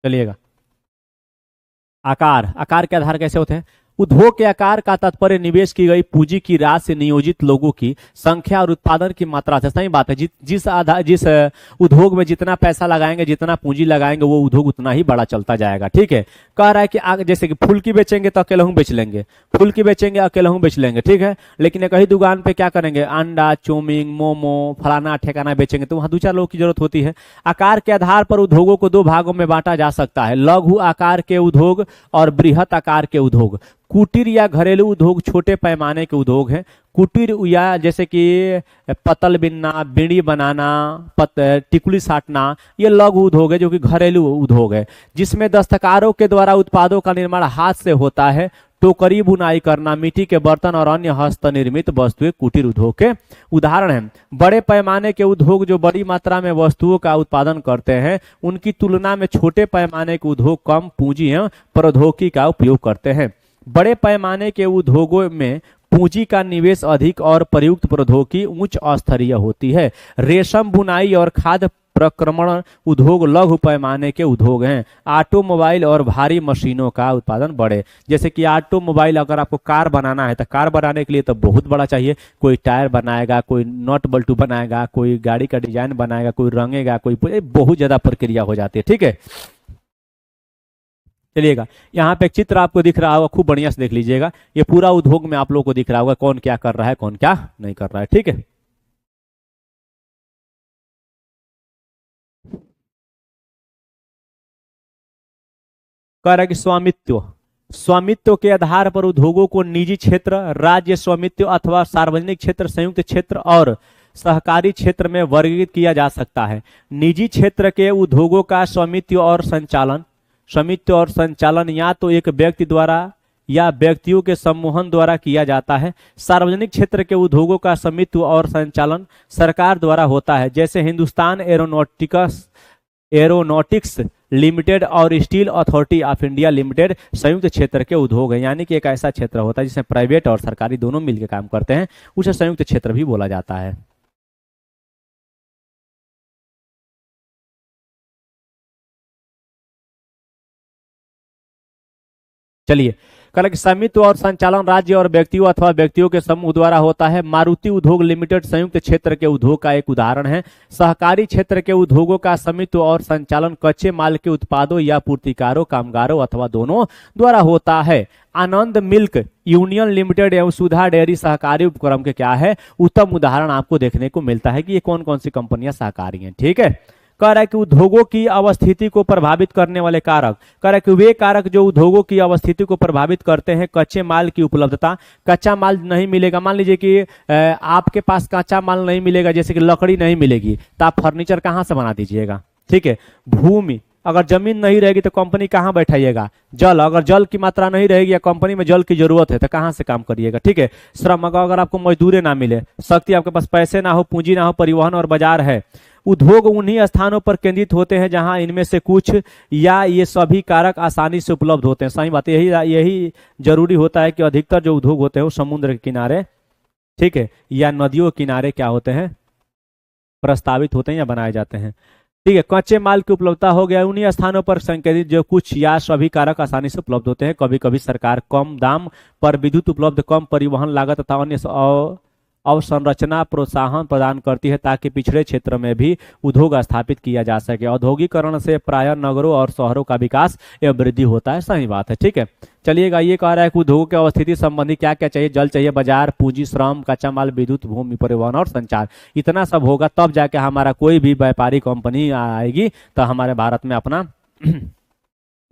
चलिएगा। आकार के आधार कैसे होते हैं। उद्योग के आकार का तात्पर्य निवेश की गई पूंजी की राशि से नियोजित लोगों की संख्या और उत्पादन की मात्रा से। सही बात है, जिस उद्योग में जितना पैसा लगाएंगे, जितना पूंजी लगाएंगे, वो उद्योग उतना ही बड़ा चलता जाएगा। ठीक है, कह रहा है कि आगे जैसे कि फूल की बेचेंगे तो अकेला हूँ बेच लेंगे, फूल की बेचेंगे अकेला हूँ बेच लेंगे। ठीक है, लेकिन एक ही दुकान पे क्या करेंगे, अंडा, चौमिंग, मोमो, फलाना ठेकाना बेचेंगे तो वहां 2-4 लोगों की जरूरत होती है। आकार के आधार पर उद्योगों को 2 भागों में बांटा जा सकता है, लघु आकार के उद्योग और बृहत आकार के उद्योग। कुटीर या घरेलू उद्योग छोटे पैमाने के उद्योग हैं। कुटीर या जैसे कि पतल बिनना, बीड़ी बनाना, टिकुली साटना, ये लघु उद्योग है जो कि घरेलू उद्योग है, जिसमें दस्तकारों के द्वारा उत्पादों का निर्माण हाथ से होता है। टोकरी बुनाई करना, मिट्टी के बर्तन और अन्य हस्तनिर्मित वस्तुएं कुटीर उद्योग के उदाहरण हैं। बड़े पैमाने के उद्योग जो बड़ी मात्रा में वस्तुओं का उत्पादन करते हैं, उनकी तुलना में छोटे पैमाने के उद्योग कम पूंजी एवं प्रौद्योगिकी का उपयोग करते हैं। बड़े पैमाने के उद्योगों में पूंजी का निवेश अधिक और प्रयुक्त प्रौद्योगिकी उच्च स्तरीय होती है। रेशम बुनाई और खाद्य प्रक्रमण उद्योग लघु पैमाने के उद्योग हैं। ऑटोमोबाइल और भारी मशीनों का उत्पादन बड़े, जैसे कि ऑटोमोबाइल, अगर आपको कार बनाना है तो कार बनाने के लिए तो बहुत बड़ा चाहिए। कोई टायर बनाएगा, कोई नट बल्टू बनाएगा, कोई गाड़ी का डिजाइन बनाएगा, कोई रंगेगा, कोई बहुत ज्यादा प्रक्रिया हो जाती है। ठीक है, चलिएगा, यहाँ पे एक चित्र आपको दिख रहा होगा, खूब बढ़िया से देख लीजिएगा। ये पूरा उद्योग में आप लोगों को दिख रहा होगा कौन क्या कर रहा है, कौन क्या नहीं कर रहा है। ठीक है, कह रहा है कि स्वामित्व के आधार पर उद्योगों को निजी क्षेत्र, राज्य स्वामित्व अथवा सार्वजनिक क्षेत्र, संयुक्त क्षेत्र और सहकारी क्षेत्र में वर्गीकृत किया जा सकता है। निजी क्षेत्र के उद्योगों का स्वामित्व और संचालन या तो एक व्यक्ति द्वारा या व्यक्तियों के समूहन द्वारा किया जाता है। सार्वजनिक क्षेत्र के उद्योगों का स्वामित्व और संचालन सरकार द्वारा होता है, जैसे हिंदुस्तान एरोनॉटिक्स लिमिटेड और steel authority of India limited संयुक्त क्षेत्र के उद्योग है। यानी कि एक ऐसा क्षेत्र होता है जिसमें प्राइवेट और सरकारी दोनों मिलकर काम करते हैं, उसे संयुक्त क्षेत्र भी बोला जाता है। चलिए, कल कि स्वामित्व और संचालन राज्य और व्यक्तियों अथवा व्यक्तियों के समूह द्वारा होता है। मारुति उद्योग लिमिटेड संयुक्त क्षेत्र के उद्योग का एक उदाहरण है। सहकारी क्षेत्र के उद्योगों का स्वामित्व और संचालन कच्चे माल के उत्पादों या पूर्तिकारों, कामगारों अथवा दोनों द्वारा होता है। आनंद मिल्क यूनियन लिमिटेड एवं सुधा डेयरी सहकारी उपक्रम के क्या है, उत्तम उदाहरण आपको देखने को मिलता है कि ये कौन कौन सी कंपनियां सहकारी हैं। ठीक है, कह रहा है कि उद्योगों की अवस्थिति को प्रभावित करने वाले कारक, कह रहा है कि वे कारक जो उद्योगों की अवस्थिति को प्रभावित करते हैं। कच्चे माल की उपलब्धता, कच्चा माल नहीं मिलेगा, मान लीजिए कि आपके पास कच्चा माल नहीं मिलेगा, जैसे कि लकड़ी नहीं मिलेगी, तो आप फर्नीचर कहाँ से बना दीजिएगा। ठीक है, भूमि, अगर जमीन नहीं रहेगी तो कंपनी कहाँ बैठाइएगा। जल, अगर जल की मात्रा नहीं रहेगी या कंपनी में जल की जरूरत है तो कहाँ से काम करिएगा। ठीक है, श्रम, अगर आपको मजदूरी ना मिले, शक्ति, आपके पास पैसे ना हो, पूंजी ना हो, परिवहन और बाजार है। उद्योग उन्हीं स्थानों पर केंद्रित होते हैं जहां इनमें से कुछ या ये सभी कारक आसानी से उपलब्ध होते हैं। सही बात, यही जरूरी होता है कि अधिकतर जो उद्योग होते हैं वो समुद्र के किनारे, ठीक है, या नदियों के किनारे क्या होते हैं, प्रस्तावित होते हैं या बनाए जाते हैं। ठीक है, कच्चे माल की उपलब्धता हो गया, उन्हीं स्थानों पर संकेंद्रित जो कुछ या सभी कारक आसानी से उपलब्ध होते हैं। कभी कभी सरकार कम दाम पर विद्युत उपलब्ध, कम परिवहन लागत तथा अन्य अवसंरचना प्रोत्साहन प्रदान करती है ताकि पिछड़े क्षेत्र में भी उद्योग स्थापित किया जा सके। औद्योगिकरण से प्रायः नगरों और शहरों का विकास एवं वृद्धि होता है। सही बात है। ठीक है, चलिएगा, ये कह रहा है कि उद्योग के अवस्थिति संबंधी क्या क्या चाहिए, जल चाहिए, बाजार, पूंजी, श्रम, कच्चा माल, विद्युत, भूमि, परिवहन और संचार। इतना सब होगा तब जाके हमारा कोई भी व्यापारी कंपनी आएगी तो हमारे भारत में अपना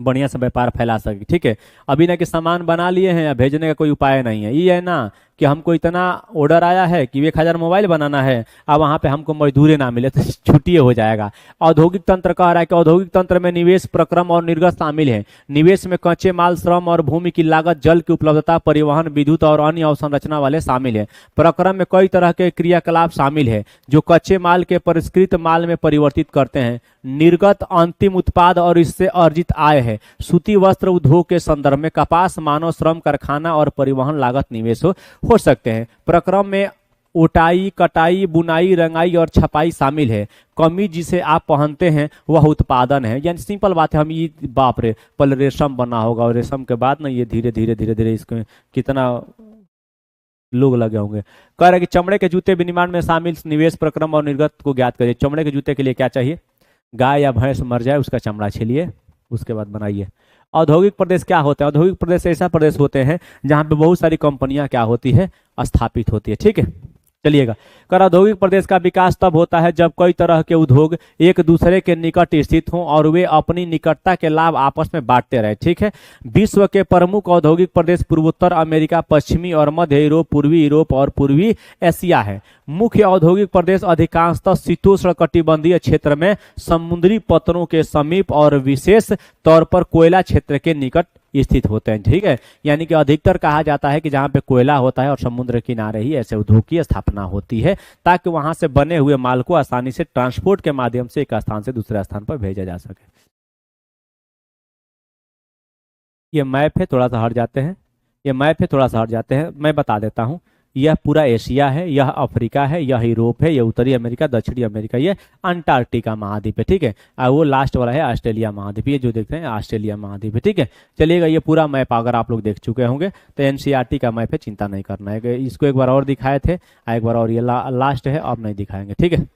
बढ़िया से व्यापार फैला सके। ठीक है, अभी ना कि सामान बना लिए हैं या भेजने का कोई उपाय नहीं है। ये है ना कि हमको इतना ऑर्डर आया है कि 1000 मोबाइल बनाना है, अब वहां पे हमको मजदूरी ना मिले तो छुट्टी हो जाएगा। औद्योगिक तंत्र कह रहा है कि औद्योगिक तंत्र में निवेश, प्रक्रम और निर्गत शामिल है। निवेश में कच्चे माल, श्रम और भूमि की लागत, जल की उपलब्धता, परिवहन, विद्युत और अन्य अवसंरचना वाले शामिल है। प्रक्रम में कई तरह के क्रियाकलाप शामिल है जो कच्चे माल के परिष्कृत माल में परिवर्तित करते हैं। निर्गत अंतिम उत्पाद और इससे अर्जित आय है। सूती वस्त्र उद्योग के संदर्भ में कपास, मानव श्रम, कारखाना और परिवहन लागत निवेश हो सकते हैं। प्रक्रम में ओटाई, कटाई, बुनाई, रंगाई और छपाई शामिल है। कमीज जिसे आप पहनते हैं वह उत्पादन है। यानी सिंपल बात है, हम ये बाप रे पहले रेशम बना होगा और रेशम के बाद ना ये धीरे धीरे धीरे धीरे इसको कितना लोग लगे होंगे। कह रहे कि चमड़े के जूते विनिर्माण में शामिल निवेश प्रक्रम और निर्गत को ज्ञात करिए। चमड़े के जूते के लिए क्या चाहिए? गाय या भैंस मर जाए उसका चमड़ा छीलिए, उसके बाद बनाइए। औद्योगिक प्रदेश क्या होता है? औद्योगिक प्रदेश ऐसा प्रदेश होते हैं जहां पे बहुत सारी कंपनियां क्या होती है? स्थापित होती है। ठीक है, चलिएगा। कर औद्योगिक प्रदेश का विकास तब होता है जब कई तरह के उद्योग एक दूसरे के निकट स्थित हों और वे अपनी निकटता के लाभ आपस में बांटते रहे। ठीक है, विश्व के प्रमुख औद्योगिक प्रदेश पूर्वोत्तर अमेरिका, पश्चिमी और मध्य यूरोप, पूर्वी यूरोप और पूर्वी एशिया है। मुख्य औद्योगिक प्रदेश अधिकांशतः शीतोष्ण कटिबंधीय क्षेत्र में समुद्री पत्तनों के समीप और विशेष तौर पर कोयला क्षेत्र के निकट स्थित होते हैं। ठीक है, यानी कि अधिकतर कहा जाता है कि जहां पे कोयला होता है और समुद्र किनारे ही ऐसे उद्योग की स्थापना होती है ताकि वहां से बने हुए माल को आसानी से ट्रांसपोर्ट के माध्यम से एक स्थान से दूसरे स्थान पर भेजा जा सके। ये मैप है, थोड़ा सा हट जाते हैं। ये मैप है, थोड़ा सा हट जाते हैं। मैं बता देता हूं, यह पूरा एशिया है, यह अफ्रीका है, यह यूरोप है, यह उत्तरी अमेरिका, दक्षिणी अमेरिका, यह अंटार्कटिका महाद्वीप है। ठीक है, और वो लास्ट वाला है ऑस्ट्रेलिया महाद्वीप। ये जो देखते हैं ऑस्ट्रेलिया महाद्वीप है। ठीक है, चलिएगा। ये पूरा मैप अगर आप लोग देख चुके होंगे तो एनसीईआरटी का मैप है, चिंता नहीं करना है। इसको एक बार और दिखाए थे, एक बार और, ये लास्ट है, अब नहीं दिखाएंगे। ठीक है,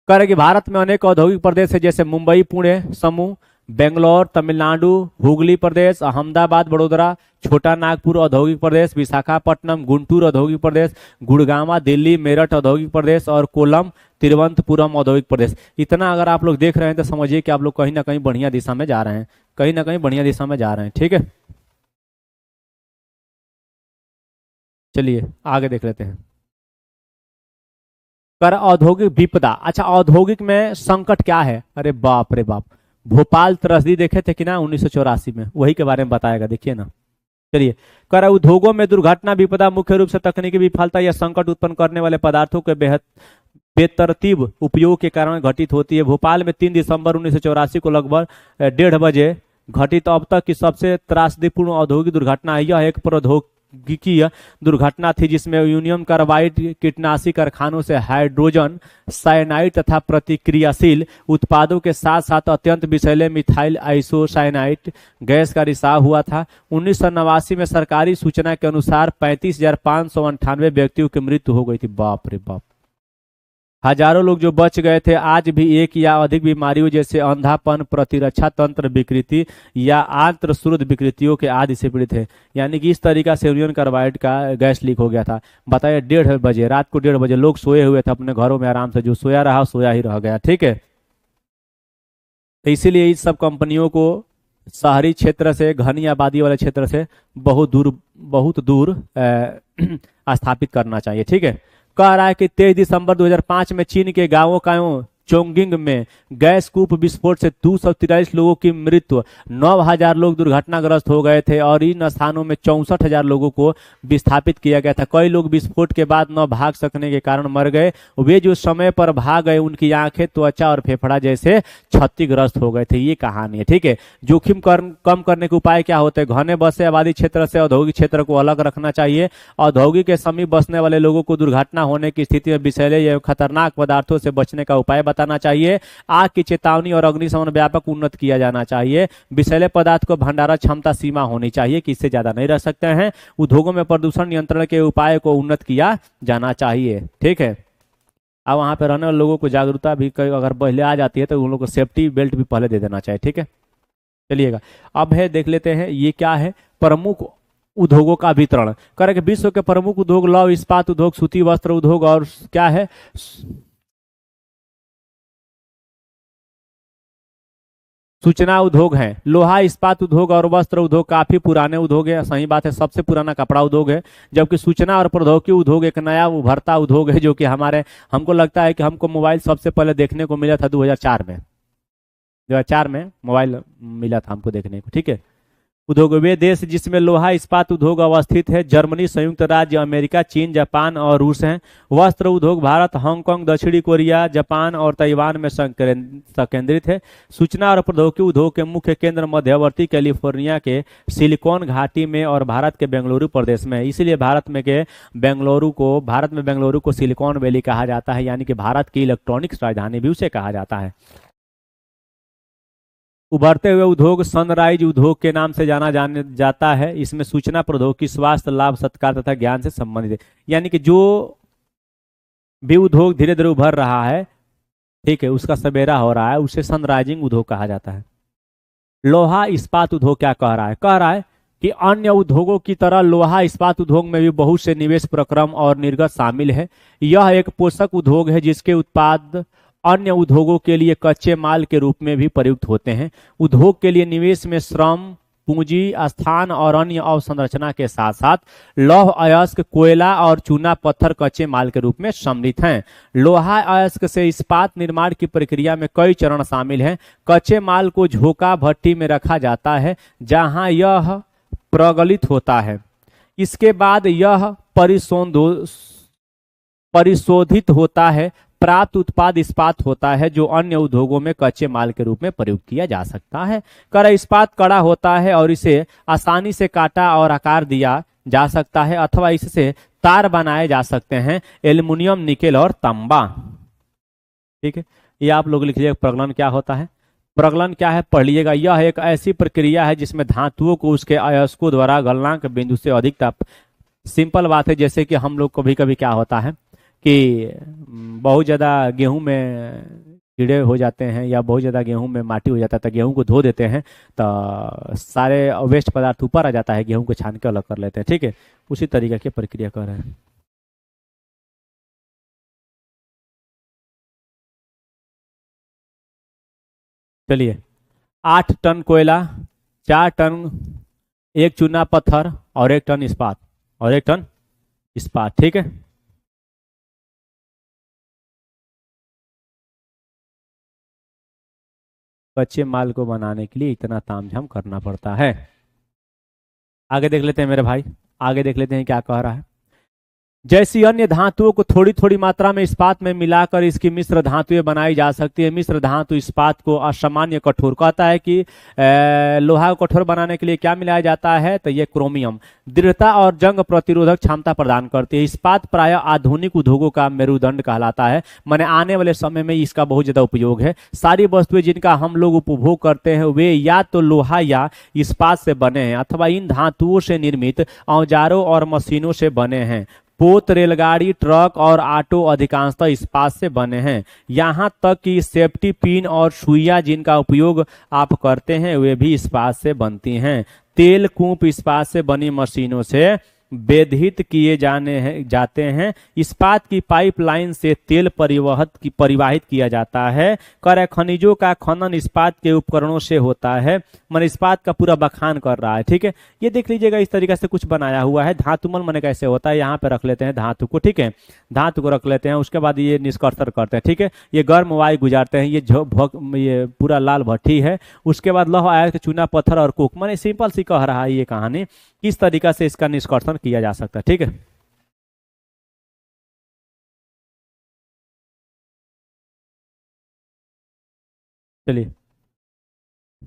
कह रहे कि भारत में अनेक औद्योगिक प्रदेश है जैसे मुंबई, पुणे समूह, बेंगलोर, तमिलनाडु, हुगली प्रदेश, अहमदाबाद, वडोदरा, छोटा नागपुर औद्योगिक प्रदेश, विशाखापट्टनम, गुंटूर औद्योगिक प्रदेश, गुड़गांव, दिल्ली, मेरठ औद्योगिक प्रदेश और कोलम, तिरुवनंतपुरम औद्योगिक प्रदेश। इतना अगर आप लोग देख रहे हैं तो समझिए कि आप लोग कहीं ना कहीं बढ़िया दिशा में जा रहे हैं, कहीं ना कहीं बढ़िया दिशा में जा रहे हैं। ठीक है, चलिए आगे देख लेते हैं। कर औद्योगिक विपदा। अच्छा, औद्योगिक में संकट क्या है? अरे बाप रे बाप, भोपाल त्रसदी देखे थे कि ना 1984 में, वही के बारे में बताएगा, देखिए ना। चलिए, कर उद्योगों में दुर्घटना विपदा मुख्य रूप से तकनीकी विफलता या संकट उत्पन्न करने वाले पदार्थों के बेतरतीब उपयोग के कारण घटित होती है। भोपाल में 3 दिसंबर 1984 को लगभग 1:30 बजे घटित अब तक की सबसे त्रासदीपूर्ण औद्योगिक दुर्घटना है। यह एक प्रौद्योगिकीय दुर्घटना थी जिसमें यूनियम कार्बाइड कीटनाशी कारखानों से हाइड्रोजन साइनाइड तथा प्रतिक्रियाशील उत्पादों के साथ साथ अत्यंत विषैले मिथाइल आइसोसाइनाइड गैस का रिसाव हुआ था। 1989 में सरकारी सूचना के अनुसार 35,598 व्यक्तियों की मृत्यु हो गई थी। बाप रे बाप, हजारों लोग जो बच गए थे आज भी एक या अधिक बीमारियों जैसे अंधापन, प्रतिरक्षा तंत्र विकृति या आंत्रशुद्ध विकृतियों के आदि से पीड़ित है। यानी कि इस तरीका से यूनियन कार्बाइड का गैस लीक हो गया था। बताइए, 1:30 बजे, रात को 1:30 बजे लोग सोए हुए थे अपने घरों में आराम से, जो सोया रहा सोया ही रह गया। ठीक है, तो इसीलिए इस सब कंपनियों को शहरी क्षेत्र से, घनी आबादी वाले क्षेत्र से बहुत दूर स्थापित करना चाहिए। ठीक है, कह रहा है कि 23 दिसंबर 2005 में चीन के गांवों चोंगिंग में गैस कूप विस्फोट से 243 लोगों की मृत्यु, 9,000 लोग दुर्घटनाग्रस्त हो गए थे और इन स्थानों में 64,000 लोगों को विस्थापित किया गया था। कई लोग विस्फोट के बाद न भाग सकने के कारण मर गए। वे जो समय पर भाग गए उनकी आंखें, त्वचा और फेफड़ा जैसे क्षतिग्रस्त हो गए थे। ये कहानी है। ठीक है, जोखिम कम करने के उपाय क्या होते हैं? घने बसे आबादी क्षेत्र से औद्योगिक क्षेत्र को अलग रखना चाहिए। औद्योगिक के समीप बसने वाले लोगों को दुर्घटना होने की स्थिति में विषैले या खतरनाक पदार्थों से बचने का उपाय बताना चाहिए। आग की चेतावनी और अग्निशमन व्यापक उन्नत किया जाना चाहिए। विषैले पदार्थ को भंडारण क्षमता सीमा होनी चाहिए कि इससे ज्यादा नहीं रह सकते हैं। उद्योगों में प्रदूषण नियंत्रण के उपाय को उन्नत किया जाना चाहिए। ठीक है, अब वहां पर रहने वाले लोगों को जागरूकता भी अगर पहले आ जाती है तो उन लोगों को सेफ्टी बेल्ट भी पहले दे देना चाहिए। ठीक है, चलिएगा। अब है, देख लेते हैं ये क्या है, प्रमुख उद्योगों का वितरण। करें विश्व के प्रमुख उद्योग लौह इस्पात उद्योग, सूती वस्त्र उद्योग और क्या है, सूचना उद्योग है। लोहा इस्पात उद्योग और वस्त्र उद्योग काफी पुराने उद्योग है, सही बात है, सबसे पुराना कपड़ा उद्योग है। जबकि सूचना और प्रौद्योगिकी उद्योग एक नया उभरता उद्योग है जो कि हमको लगता है कि हमको मोबाइल सबसे पहले देखने को मिला था 2004 में। 2004 में मोबाइल मिला था हमको देखने को। ठीक है, उद्योग वे देश जिसमें लोहा इस्पात उद्योग अवस्थित है जर्मनी, संयुक्त राज्य अमेरिका, चीन, जापान और रूस हैं। वस्त्र उद्योग भारत, हांगकांग, दक्षिणी कोरिया, जापान और ताइवान में संकेंद्रित है। सूचना और प्रौद्योगिकी उद्योग के मुख्य केंद्र मध्यवर्ती कैलिफोर्निया के सिलिकॉन घाटी में और भारत के बेंगलुरु प्रदेश में है। इसीलिए भारत में बेंगलुरु को सिलिकॉन वैली कहा जाता है, यानी कि भारत की इलेक्ट्रॉनिक्स राजधानी भी उसे कहा जाता है। उभरते हुए उद्योग सनराइज उद्योग के नाम से जाना जाता है। इसमें सूचना प्रौद्योगिकी, स्वास्थ्य, लाभ, सत्कार तथा ज्ञान से संबंधित है। यानी कि जो भी उद्योग धीरे धीरे उभर रहा है, ठीक है, उसका सवेरा हो रहा है, उसे सनराइजिंग उद्योग कहा जाता है। लोहा इस्पात उद्योग क्या कह रहा है? कह रहा है कि अन्य उद्योगों की तरह लोहा इस्पात उद्योग में भी बहुत से निवेश प्रक्रम और निर्गत शामिल है। यह एक पोषक उद्योग है जिसके उत्पाद अन्य उद्योगों के लिए कच्चे माल के रूप में भी प्रयुक्त होते हैं। उद्योग के लिए निवेश में श्रम, पूंजी, स्थान और अन्य अवसंरचना के साथ साथ लौह अयस्क, कोयला और चूना पत्थर कच्चे माल के रूप में सम्मिलित हैं। लोहा अयस्क से इस्पात निर्माण की प्रक्रिया में कई चरण शामिल हैं। कच्चे माल को झोंका भट्टी में रखा जाता है जहां यह प्रगलित होता है। इसके बाद यह परिशोधित होता है। प्राप्त उत्पाद इस्पात होता है जो अन्य उद्योगों में कच्चे माल के रूप में प्रयोग किया जा सकता है। कड़ा इस्पात कड़ा होता है और इसे आसानी से काटा और आकार दिया जा सकता है अथवा इससे तार बनाए जा सकते हैं। एल्युमिनियम, निकेल और तांबा। ठीक है, ये आप लोग लिख लीजिए प्रगलन क्या होता है। प्रगलन क्या है पढ़ लीजिएगा। यह एक ऐसी प्रक्रिया है जिसमें धातुओं को उसके अयस्कों द्वारा गलनांक बिंदु से अधिक ताप। सिंपल बात है, जैसे कि हम लोग कभी कभी क्या होता है कि बहुत ज़्यादा गेहूं में कीड़े हो जाते हैं या बहुत ज़्यादा गेहूं में माटी हो जाता है, तो गेहूं को धो देते हैं तो सारे वेस्ट पदार्थ ऊपर आ जाता है, गेहूं को छान के अलग कर लेते हैं। ठीक है, उसी तरीके की प्रक्रिया कर रहे हैं। चलिए, 8 टन कोयला, 4 टन, 1 चूना पत्थर और 1 टन इस्पात। ठीक है, कच्चे माल को बनाने के लिए इतना तामझाम करना पड़ता है। आगे देख लेते हैं मेरे भाई, आगे देख लेते हैं क्या कह रहा है। जैसी अन्य धातुओं को थोड़ी थोड़ी मात्रा में इस्पात में मिलाकर इसकी मिश्र धातुएं बनाई जा सकती है। मिश्र धातु इस्पात को असामान्य कठोर कहता है कि लोहा को कठोर बनाने के लिए क्या मिलाया जाता है, तो ये क्रोमियम दृढ़ता और जंग प्रतिरोधक क्षमता प्रदान करती है। इस्पात प्राय आधुनिक उद्योगों का मेरुदंड कहलाता है, माने आने वाले समय में इसका बहुत ज्यादा उपयोग है। सारी वस्तुएं जिनका हम लोग उपभोग करते हैं वे या तो लोहा या इस्पात से बने हैं अथवा इन धातुओं से निर्मित औजारों और मशीनों से बने हैं। पोत, रेलगाड़ी, ट्रक और ऑटो अधिकांशतः इस्पात से बने हैं। यहाँ तक कि सेफ्टी पिन और सुइयां जिनका उपयोग आप करते हैं वे भी इस्पात से बनती हैं। तेल कूप इस्पात से बनी मशीनों से वेधित किए जाते हैं। इस्पात की पाइपलाइन से तेल परिवाहित किया जाता है। कर खनिजों का खनन इस्पात के उपकरणों से होता है। मन इस्पात का पूरा बखान कर रहा है। ठीक है, ये देख लीजिएगा, इस तरीके से कुछ बनाया हुआ है। धातुमल मन कैसे होता है, यहाँ पे रख लेते हैं धातु को। ठीक है, धातु को रख लेते हैं, उसके बाद ये निष्कर्षण करते हैं। ठीक है, ये गर्म वायु गुजारते हैं। ये पूरा लाल भट्टी है। उसके बाद लौह अयस्क, चूना पत्थर और कोक। मैंने सिंपल सी कह रहा है ये कहानी, किस तरीका से इसका निष्कर्षण किया जा सकता है। ठीक है, चलिए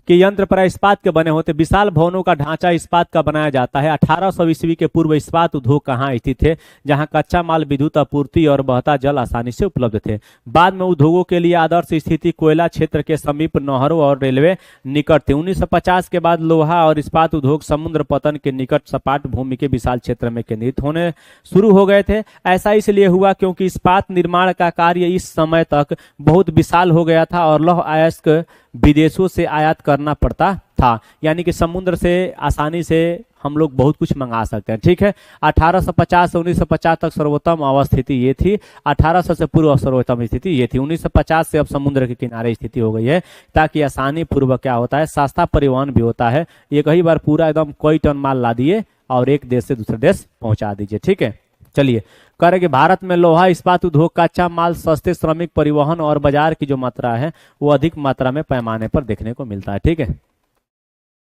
कि यंत्र प्राय इस्पात के बने होते। विशाल भवनों का ढांचा इस्पात का बनाया जाता है। 1800 ईस्वी के पूर्व इस्पात उद्योग कहाँ स्थित थे, जहां कच्चा माल, विद्युत आपूर्ति और बहता जल आसानी से उपलब्ध थे। बाद में उद्योगों के लिए आदर्श स्थिति कोयला क्षेत्र के समीप नहरों और रेलवे निकट थी। 1950 के बाद लोहा और इस्पात उद्योग समुद्र पतन के निकट सपाट भूमि के विशाल क्षेत्र में केंद्रित होने शुरू हो गए थे। ऐसा इसलिए हुआ क्योंकि इस्पात निर्माण का कार्य इस समय तक बहुत विशाल हो गया था और लौह अयस्क विदेशों से आयात करना पड़ता था। यानी कि समुद्र से आसानी से हम लोग बहुत कुछ मंगा सकते हैं। ठीक है, 1850 से 1950 तक सर्वोत्तम अवस्थिति ये थी। 1800 से पूर्व सर्वोत्तम स्थिति ये थी। 1950 से अब समुद्र के किनारे स्थिति हो गई है, ताकि आसानी पूर्वक क्या होता है, सस्ता परिवहन भी होता है। एक ही बार पूरा एकदम कई टन माल ला दिए और एक देश से दूसरे देश पहुंचा दीजिए। ठीक है, चलिए कह रहे कि भारत में लोहा इस्पात उद्योग, कच्चा माल, सस्ते श्रमिक परिवहन और बाजार की जो मात्रा है वो अधिक मात्रा में पैमाने पर देखने को मिलता है। ठीक है,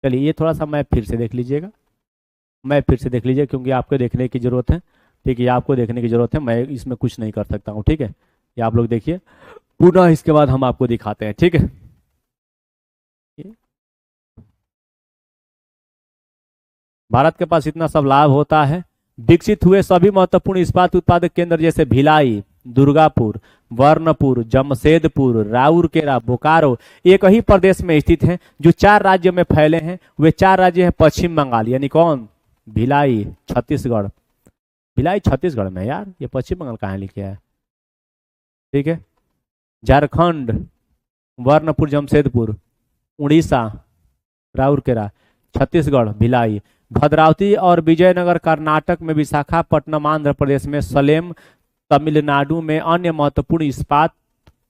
चलिए ये थोड़ा सा मैप फिर से देख लीजिएगा, मैप फिर से देख लीजिए क्योंकि आपको देखने की जरूरत है। ठीक है, ये आपको देखने की जरूरत है, मैं इसमें कुछ नहीं कर सकता हूँ। ठीक है, ये आप लोग देखिए पुनः, इसके बाद हम आपको दिखाते हैं। ठीक है, भारत के पास इतना सब लाभ होता है। विकसित हुए सभी महत्वपूर्ण इस्पात उत्पादक केंद्र जैसे भिलाई, दुर्गापुर, वर्णपुर, जमशेदपुर, राउरकेला, बोकारो एक ही प्रदेश में स्थित हैं, जो 4 राज्यों में फैले हैं। वे 4 राज्य हैं पश्चिम बंगाल, यानी कौन, भिलाई छत्तीसगढ़, भिलाई छत्तीसगढ़ में, यार ये पश्चिम बंगाल कहाँ लिखे है। ठीक है, झारखंड, वर्णपुर, जमशेदपुर, उड़ीसा, राउरकेला, छत्तीसगढ़, भिलाई, भद्रावती और विजयनगर कर्नाटक में, विशाखापट्टनम आंध्र प्रदेश में, सलेम तमिलनाडु में अन्य महत्वपूर्ण इस्पात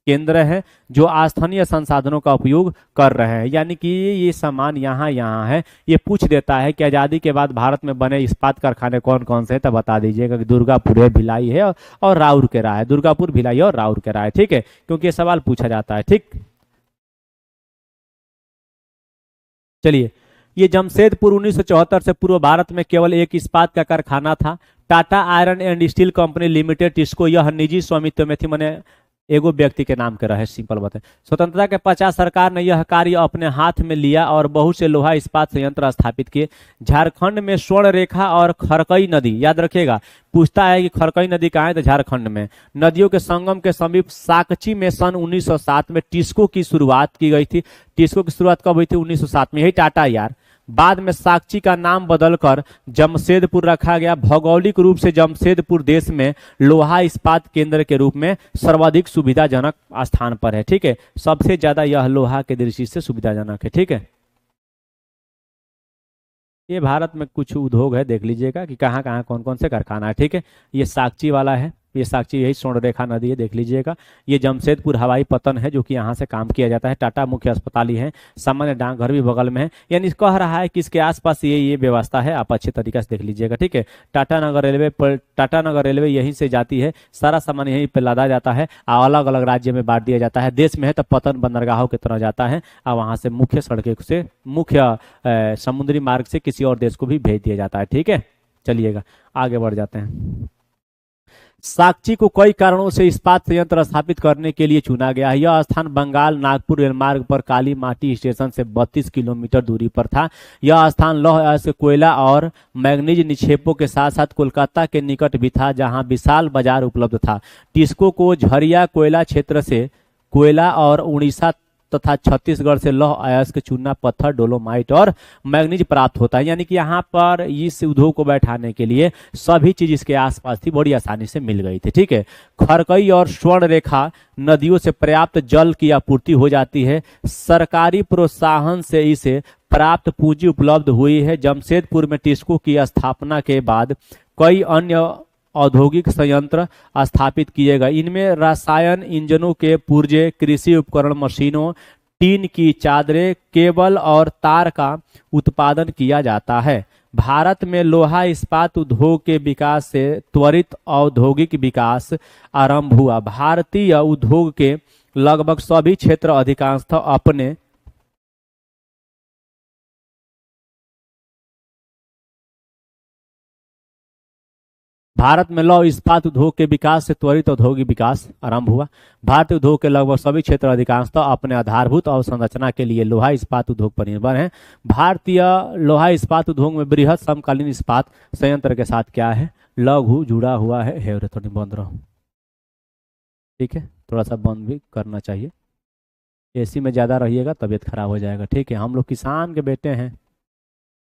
केंद्र हैं जो स्थानीय संसाधनों का उपयोग कर रहे हैं। यानी कि ये सामान यहाँ यहाँ है। ये पूछ देता है कि आज़ादी के बाद भारत में बने इस्पात कारखाने कौन कौन से हैं, तो बता दीजिएगा कि दुर्गापुर है, भिलाई है और राउरकेला है। दुर्गापुर, भिलाई और राउरकेला है। ठीक है, क्योंकि ये सवाल पूछा जाता है। ठीक, चलिए, ये जमशेदपुर 1974 से पूर्व भारत में केवल एक इस्पात का कारखाना था, Tata iron and steel company limited, TISCO. यह निजी स्वामित्व में थी, मैंने एगो व्यक्ति के नाम के रहे, सिंपल बात है। स्वतंत्रता के पश्चात सरकार ने यह कार्य अपने हाथ में लिया और बहुत से लोहा इस्पात संयंत्र स्थापित किए। झारखंड में स्वर्ण रेखा और खरकई नदी, याद रखिएगा, पूछता है कि खरकई नदी कहाँ है, तो झारखंड में। नदियों के संगम के समीप साकची में सन 1907 में टिस्को की शुरुआत की गई थी। टिस्को की शुरुआत कब हुई थी, 1907 में, यही टाटा यार। बाद में साकची का नाम बदलकर जमशेदपुर रखा गया। भौगोलिक रूप से जमशेदपुर देश में लोहा इस्पात केंद्र के रूप में सर्वाधिक सुविधाजनक स्थान पर है। ठीक है, सबसे ज्यादा यह लोहा के दृष्टि से सुविधाजनक है। ठीक है, ये भारत में कुछ उद्योग है, देख लीजिएगा कि कहाँ कहाँ कौन कौन से कारखाना है। ठीक है, ये साकची वाला है, ये साकची यही स्वर्ण रेखा नदी है, देख लीजिएगा। ये जमशेदपुर हवाई पतन है, जो कि यहाँ से काम किया जाता है। टाटा मुख्य अस्पताल ही है, सामान्य डाकघर भी बगल में है। यानी कह रहा है कि इसके आसपास ये व्यवस्था है, आप अच्छे तरीके से देख लीजिएगा। ठीक है, टाटा नगर रेलवे पर, टाटा नगर रेलवे यहीं से जाती है, सारा सामान यहीं पर लादा जाता है और अलग अलग राज्य में बांट दिया जाता है। देश में है तो पतन बंदरगाहों की तरह जाता है और वहाँ से मुख्य सड़कें से, मुख्य समुद्री मार्ग से किसी और देश को भी भेज दिया जाता है। ठीक है, चलिएगा आगे बढ़ जाते हैं। साकची को कई कारणों से इस्पात संयंत्र स्थापित करने के लिए चुना गया है। यह स्थान बंगाल नागपुर रेलमार्ग पर काली माटी स्टेशन से 32 किलोमीटर दूरी पर था। यह स्थान लौह अयस्क, कोयला और मैग्नीज निक्षेपों के साथ साथ कोलकाता के निकट भी था, जहां विशाल बाजार उपलब्ध था। टिस्को को झरिया कोयला क्षेत्र से कोयला और उड़ीसा तथा छत्तीसगढ़ से लौह अयस्क, चूना पत्थर, डोलोमाइट और मैग्नीज प्राप्त होता है। यानी कि यहाँ पर इस उद्योग को बैठाने के लिए सभी चीज इसके आसपास थी, बड़ी आसानी से मिल गई थी। ठीक है, खरकई और स्वर्ण रेखा नदियों से पर्याप्त जल की आपूर्ति हो जाती है। सरकारी प्रोत्साहन से इसे प्राप्त पूंजी उपलब्ध हुई है। जमशेदपुर में टिस्को की स्थापना के बाद कई अन्य औद्योगिक संयंत्र स्थापित किए गए। इनमें रसायन इंजनों के पुर्जे, कृषि उपकरण, मशीनों, टीन की चादरें, केबल और तार का उत्पादन किया जाता है। भारत में लोहा इस्पात उद्योग के विकास से त्वरित औद्योगिक विकास आरंभ हुआ। भारतीय उद्योग के लगभग सभी क्षेत्र अधिकांशतः अपने भारत में लौह इस्पात उद्योग के विकास से त्वरित औद्योगिक विकास आरंभ हुआ। भारतीय उद्योग के लगभग सभी क्षेत्र अधिकांशतः अपने आधारभूत अवसंरचना के लिए लोहा इस्पात उद्योग पर निर्भर हैं। भारतीय लोहा इस्पात उद्योग में बृहद समकालीन इस्पात संयंत्र के साथ क्या है, लघु जुड़ा हुआ है। थोड़ी बंद रहो, ठीक है, थोड़ा सा बंद भी करना चाहिए। एसी में ज़्यादा रहिएगा तबीयत खराब हो जाएगा। ठीक है, हम लोग किसान के बेटे हैं,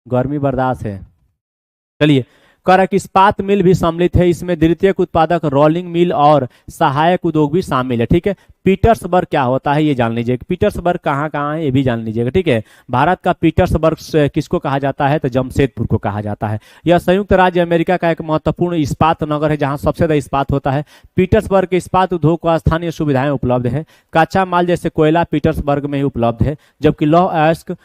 गर्मी बर्दाश्त है। चलिए, करक इस्पात मिल भी सम्मिलित है। इसमें द्वितीयक उत्पादक, रोलिंग मिल और सहायक उद्योग भी शामिल है। ठीक है, पीटर्सबर्ग क्या होता है ये जान लीजिएगा। पीटर्सबर्ग कहाँ कहाँ है ये भी जान लीजिएगा। ठीक है, भारत का पीटर्सबर्ग किसको कहा जाता है, तो जमशेदपुर को कहा जाता है। यह संयुक्त राज्य अमेरिका का एक महत्वपूर्ण इस्पात नगर है, जहाँ सबसे ज्यादा इस्पात होता है। पीटर्सबर्ग के इस्पात उद्योग को स्थानीय सुविधाएं उपलब्ध है। कच्चा माल जैसे कोयला पीटर्सबर्ग में ही उपलब्ध है, जबकि लौह अयस्क,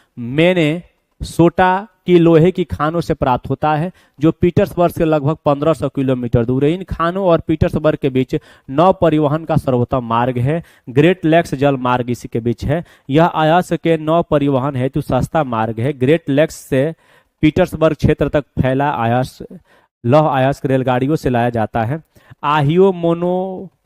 सोटा की लोहे की खानों से प्राप्त होता है, जो पीटर्सबर्ग से लगभग 1500 किलोमीटर दूर है। इन खानों और पीटर्सबर्ग के बीच नौ परिवहन का सर्वोत्तम मार्ग है। ग्रेट लेक्स जल मार्ग इसी के बीच है। यह अयस्क के नौ परिवहन हेतु सस्ता मार्ग है। ग्रेट लेक्स से पीटर्सबर्ग क्षेत्र तक फैला अयस्क लौह अयस्क रेलगाड़ियों से लाया जाता है। आहियो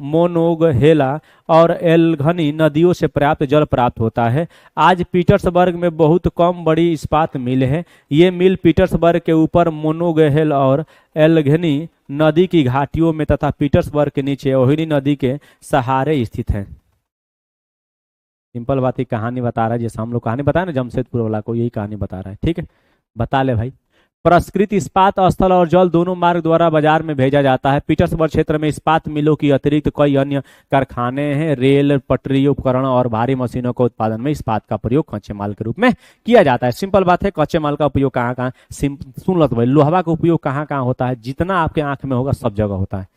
मोनोगहेला और एल्गनी नदियों से पर्याप्त जल प्राप्त होता है। आज पीटर्सबर्ग में बहुत कम बड़ी इस्पात मिल है। ये मिल पीटर्सबर्ग के ऊपर मोनोगहेल और एल्गनी नदी की घाटियों में तथा पीटर्सबर्ग के नीचे ओहिनी नदी के सहारे स्थित है। सिंपल बात की कहानी बता रहा है, जैसे हम लोग कहानी बताए ना जमशेदपुर वाला को, यही कहानी बता रहा है। ठीक है, बता ले भाई। परिष्कृत इस्पात स्थल और जल दोनों मार्ग द्वारा बाजार में भेजा जाता है। पीटर्सबर्ग क्षेत्र में इस्पात मिलों की अतिरिक्त कई अन्य कारखाने हैं। रेल, पटरी उपकरण और भारी मशीनों के उत्पादन में इस्पात का प्रयोग कच्चे माल के रूप में किया जाता है। सिंपल बात है, कच्चे माल का उपयोग कहाँ कहाँ, सुन लो तो भाई, लोहा का उपयोग कहाँ कहाँ होता है, जितना आपके आंख में होगा सब जगह होता है।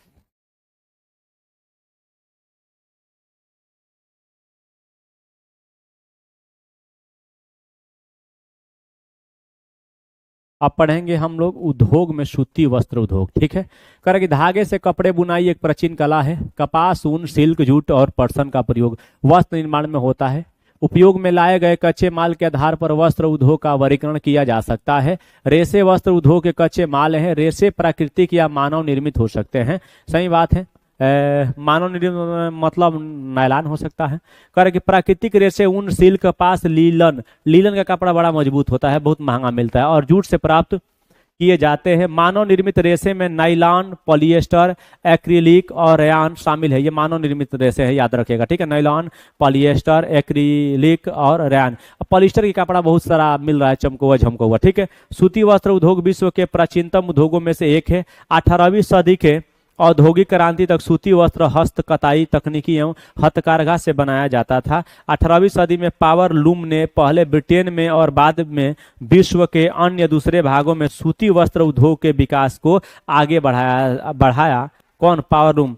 अब पढ़ेंगे हम लोग उद्योग में सूती वस्त्र उद्योग। ठीक है, कह कि धागे से कपड़े बुनाई एक प्राचीन कला है। कपास, ऊन, सिल्क, जूट और पटसन का प्रयोग वस्त्र निर्माण में होता है। उपयोग में लाए गए कच्चे माल के आधार पर वस्त्र उद्योग का वर्गीकरण किया जा सकता है। रेशे वस्त्र उद्योग के कच्चे माल हैं। रेशे प्राकृतिक या मानव निर्मित हो सकते हैं। सही बात है। मानव निर्मित मतलब नायलॉन हो सकता है। कह रहे कि प्राकृतिक रेशे ऊन, सिल्क, कपास, लीलन, लीलन का कपड़ा बड़ा मजबूत होता है, बहुत महंगा मिलता है, और जूट से प्राप्त किए जाते हैं। मानव निर्मित रेशे में नायलॉन, पॉलिएस्टर, एक्रिलिक और रेयान शामिल है। ये मानव निर्मित रेशे है, याद रखिएगा। ठीक है, नायलॉन, पॉलिएस्टर, एक्रिलिक और रेयान। पॉलिएस्टर की कपड़ा बहुत सारा मिल रहा है, चमकोवा झमकोवा। ठीक है, सूती वस्त्र उद्योग विश्व के प्राचीनतम उद्योगों में से एक है। 18वीं सदी के औद्योगिक क्रांति तक सूती वस्त्र हस्त कताई तकनीकी एवं हथकरघा से बनाया जाता था। 18वीं सदी में पावर लूम ने पहले ब्रिटेन में और बाद में विश्व के अन्य दूसरे भागों में सूती वस्त्र उद्योग के विकास को आगे बढ़ाया। कौन? Power loom.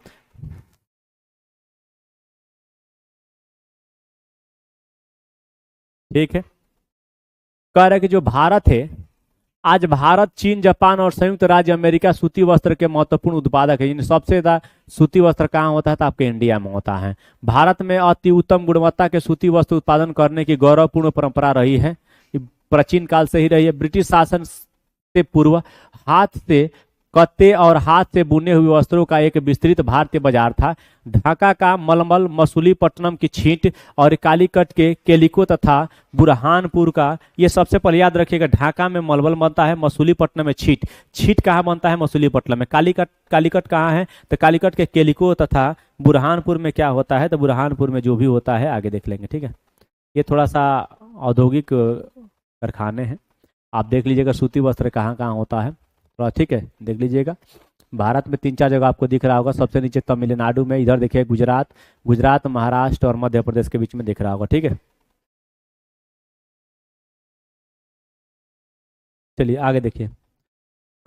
ठीक है, कह रहे कि जो भारत है, आज भारत, चीन, जापान और संयुक्त राज्य अमेरिका सूती वस्त्र के महत्वपूर्ण उत्पादक है। इन सबसे ज्यादा सूती वस्त्र कहाँ होता है? तो आपके इंडिया में होता है। भारत में अति उत्तम गुणवत्ता के सूती वस्त्र उत्पादन करने की गौरवपूर्ण परंपरा रही है, प्राचीन काल से ही रही है। ब्रिटिश शासन से पूर्व हाथ से कत्ते और हाथ से बुने हुए वस्त्रों का एक विस्तृत भारतीय बाजार था। ढाका का मलमल, मसूलीपट्टनम की छींट और कालीकट के केलिको तथा बुरहानपुर का, ये सबसे पहले याद रखिएगा। ढाका में मलमल बनता है, मसूलीपट्टनम में छींट। छींट कहाँ बनता है? मसूलीपट्टनम में। कालीकट, कालीकट कहाँ है? तो कालीकट के केलिको तथा बुरहानपुर में क्या होता है? तो बुरहानपुर में जो भी होता है आगे देख लेंगे। ठीक है, ये थोड़ा सा औद्योगिक कारखाने हैं, आप देख लीजिएगा सूती वस्त्र कहाँ कहाँ होता है थोड़ा। ठीक है, देख लीजिएगा। भारत में 3-4 जगह आपको दिख रहा होगा। सबसे नीचे तमिलनाडु में, इधर देखिए गुजरात, गुजरात, महाराष्ट्र और मध्य प्रदेश के बीच में दिख रहा होगा। ठीक है, चलिए आगे देखिए। कह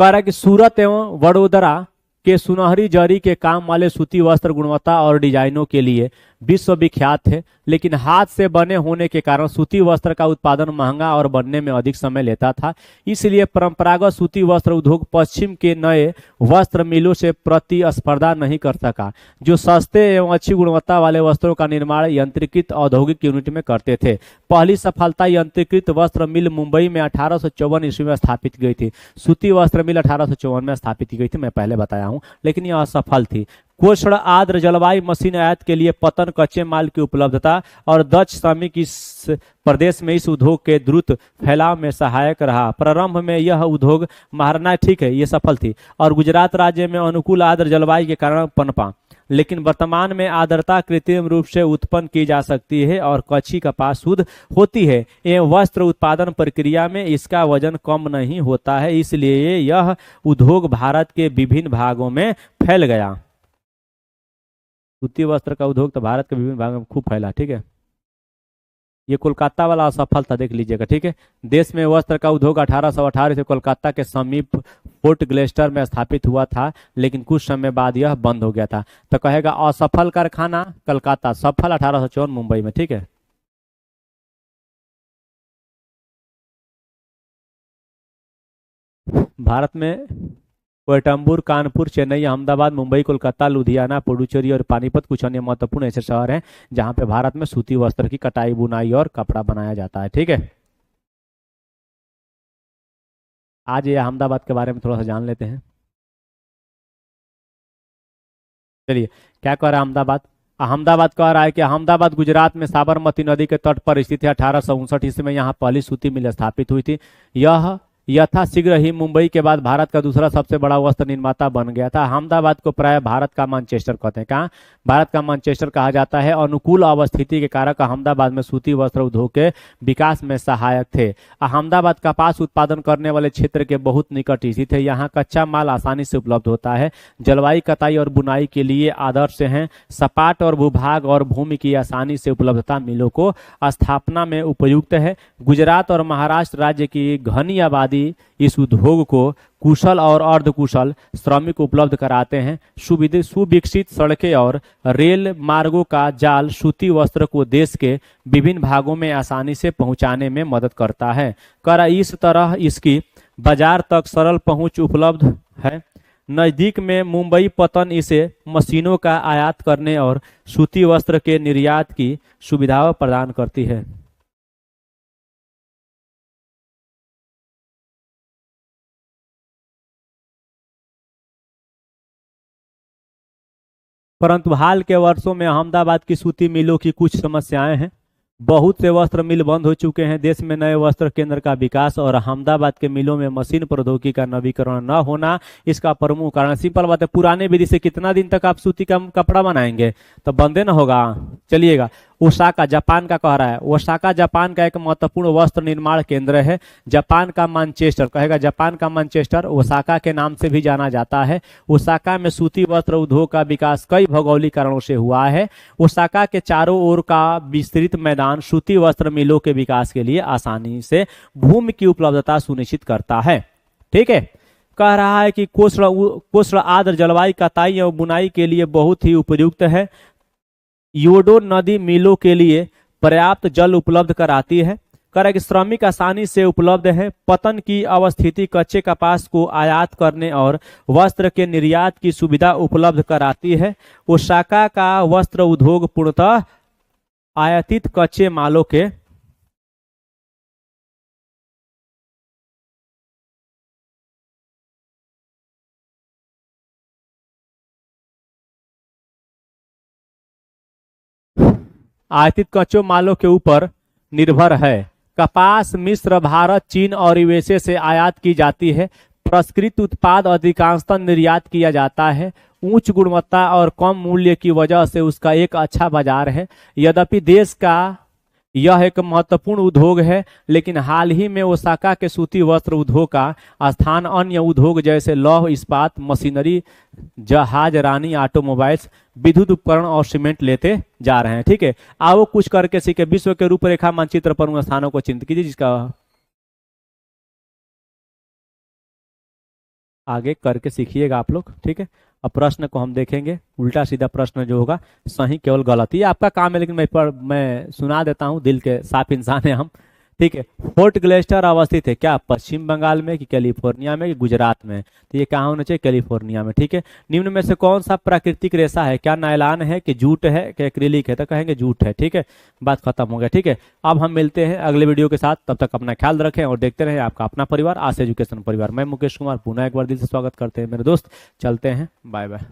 रहा है कि सूरत एवं वडोदरा के सुनहरी जरी के काम वाले सूती वस्त्र गुणवत्ता और डिजाइनों के लिए विश्वविख्यात है, लेकिन हाथ से बने होने के कारण सूती वस्त्र का उत्पादन महंगा और बनने में अधिक समय लेता था। इसलिए परंपरागत सूती वस्त्र उद्योग पश्चिम के नए वस्त्र मिलों से प्रतिस्पर्धा नहीं कर सका, जो सस्ते एवं अच्छी गुणवत्ता वाले वस्त्रों का निर्माण यंत्रीकृत औद्योगिक यूनिट में करते थे। पहली सफलता यंत्रीकृत वस्त्र मिल मुंबई में 1854 ईस्वी में स्थापित की गई थी। सूती वस्त्र मिल 1854 में स्थापित की गई थी, मैं पहले बताया हूँ, लेकिन यह असफल थी। कोष्ण आर्द्र जलवायु मशीन आयात के लिए पतन, कच्चे माल की उपलब्धता और दक्ष श्रमिक इस प्रदेश में इस उद्योग के द्रुत फैलाव में सहायक रहा। प्रारंभ में यह उद्योग महाराणा, ठीक है, ये सफल थी, और गुजरात राज्य में अनुकूल आर्द्र जलवायु के कारण पनपा, लेकिन वर्तमान में आर्द्रता कृत्रिम रूप से उत्पन्न की जा सकती है और कच्ची कपास शुद्ध होती है एवं वस्त्र उत्पादन प्रक्रिया में इसका वजन कम नहीं होता है, इसलिए यह उद्योग भारत के विभिन्न भागों में फैल गया। सूती वस्त्र का उद्योग तो भारत के विभिन्न भागों में खूब फैला। ठीक है, ये कोलकाता वाला असफल था, देख लीजिएगा। ठीक है, देश में वस्त्र का उद्योग 1818 से कोलकाता के समीप फोर्ट ग्लेस्टर में स्थापित हुआ था, लेकिन कुछ समय बाद यह बंद हो गया था। तो कहेगा असफल कारखाना कलकत्ता, सफल 1854 मुंबई में। ठीक है, भारत में कोयटम्बूर, कानपुर, चेन्नई, अहमदाबाद, मुंबई, कोलकाता, लुधियाना, पुडुचेरी और पानीपत कुछ अन्य महत्वपूर्ण ऐसे शहर हैं जहां पे भारत में सूती वस्त्र की कटाई, बुनाई और कपड़ा बनाया जाता है। ठीक है, आज ये अहमदाबाद के बारे में थोड़ा सा जान लेते हैं। चलिए, क्या कह रहा है अहमदाबाद? अहमदाबाद कह रहा है कि अहमदाबाद गुजरात में साबरमती नदी के तट पर स्थित है। 1859 ईस्वी में यहाँ पहली सूती मिल स्थापित हुई थी। यह यथाशीघ्र ही मुंबई के बाद भारत का दूसरा सबसे बड़ा वस्त्र निर्माता बन गया था। अहमदाबाद को प्राय भारत का मैनचेस्टर कहते हैं। कहाँ भारत का मैनचेस्टर कहा जाता है। अनुकूल अवस्थिति के कारक अहमदाबाद में सूती वस्त्र उद्योग के विकास में सहायक थे। अहमदाबाद कपास उत्पादन करने वाले क्षेत्र के बहुत निकट स्थित है। यहाँ कच्चा माल आसानी से उपलब्ध होता है। जलवायु कटाई और बुनाई के लिए आदर्श है। सपाट और भूभाग और भूमि की आसानी से उपलब्धता मिलों को स्थापना में उपयुक्त है। गुजरात और महाराष्ट्र राज्य की घनी आबादी इस उद्योग को कुशल और अर्धकुशल श्रमिक उपलब्ध कराते हैं। सुविकसित सड़कें और रेल मार्गों का जाल सूती वस्त्र को देश के विभिन्न भागों में आसानी से पहुंचाने में मदद करता है। इस तरह इसकी बाजार तक सरल पहुंच उपलब्ध है। नजदीक में मुंबई पत्तन इसे मशीनों का आयात करने और सूती वस्त्र के निर्यात की सुविधाएं प्रदान करती है। परंतु हाल के वर्षों में अहमदाबाद की सूती मिलों की कुछ समस्याएं हैं। बहुत से वस्त्र मिल बंद हो चुके हैं। देश में नए वस्त्र केंद्र का विकास और अहमदाबाद के मिलों में मशीन प्रौद्योगिकी का नवीकरण न होना इसका प्रमुख कारण। सिंपल बात है, पुराने विधि से कितना दिन तक आप सूती का कपड़ा बनाएंगे, तो बंदे न होगा। चलिएगा, ओसाका जापान का कह रहा है। ओसाका जापान का एक महत्वपूर्ण वस्त्र निर्माण केंद्र है। जापान का मैनचेस्टर कहेगा, जापान का मैनचेस्टर ओसाका के नाम से भी जाना जाता है। ओसाका में सूती वस्त्र उद्योग का विकास कई भौगोलिक कारणों से हुआ है। ओसाका के चारों ओर का विस्तृत मैदान सूती वस्त्र मिलों के विकास के लिए आसानी से भूमि की उपलब्धता सुनिश्चित करता है। ठीक है, कह रहा है कि कोष्ण आर्द्र जलवायु कताई और बुनाई के लिए बहुत ही उपयुक्त है। योडो नदी मिलों के लिए पर्याप्त जल उपलब्ध कराती है। कह रहा है कि श्रमिक आसानी से उपलब्ध है। पतन की अवस्थिति कच्चे कपास को आयात करने और वस्त्र के निर्यात की सुविधा उपलब्ध कराती है। ओसाका का वस्त्र उद्योग पूर्णतः आयातित कच्चे मालों के आयातित कच्चे मालों के ऊपर निर्भर है। कपास मिस्र, भारत, चीन और यूएसए से आयात की जाती है। प्रसंस्कृत उत्पाद अधिकांशतः निर्यात किया जाता है। उच्च गुणवत्ता और कम मूल्य की वजह से उसका एक अच्छा बाजार है। यद्यपि देश का यह एक महत्वपूर्ण उद्योग है, लेकिन हाल ही में ओसाका के सूती वस्त्र उद्योग का स्थान अन्य उद्योग जैसे लौह इस्पात, मशीनरी, जहाज रानी, ऑटोमोबाइल्स, विद्युत उपकरण और सीमेंट लेते जा रहे हैं। ठीक है, आओ कुछ करके सीखे। विश्व के रूपरेखा मानचित्र पर उन स्थानों को चिन्हित कीजिए जिसका आगे करके सीखिएगा आप लोग। ठीक है, अब प्रश्न को हम देखेंगे। उल्टा सीधा प्रश्न जो होगा, सही केवल गलत, ये आपका काम है, लेकिन मैं सुना देता हूँ। दिल के साफ इंसान है हम। ठीक है, फोर्ट ग्लेस्टर अवस्थित है क्या पश्चिम बंगाल में कि कैलिफोर्निया में कि गुजरात में? तो ये कहाँ होना चाहिए? कैलिफोर्निया में। ठीक है, निम्न में से कौन सा प्राकृतिक रेशा है? क्या नायलॉन है कि जूट है कि एक्रिलिक है? तो कहेंगे जूट है। ठीक है, बात खत्म हो गया। ठीक है, अब हम मिलते हैं अगले वीडियो के साथ। तब तक अपना ख्याल रखें और देखते रहें आपका अपना परिवार, आस एजुकेशन परिवार। मैं मुकेश कुमार पुनः एक बार दिल से स्वागत करते हैं मेरे दोस्त। चलते हैं, बाय बाय।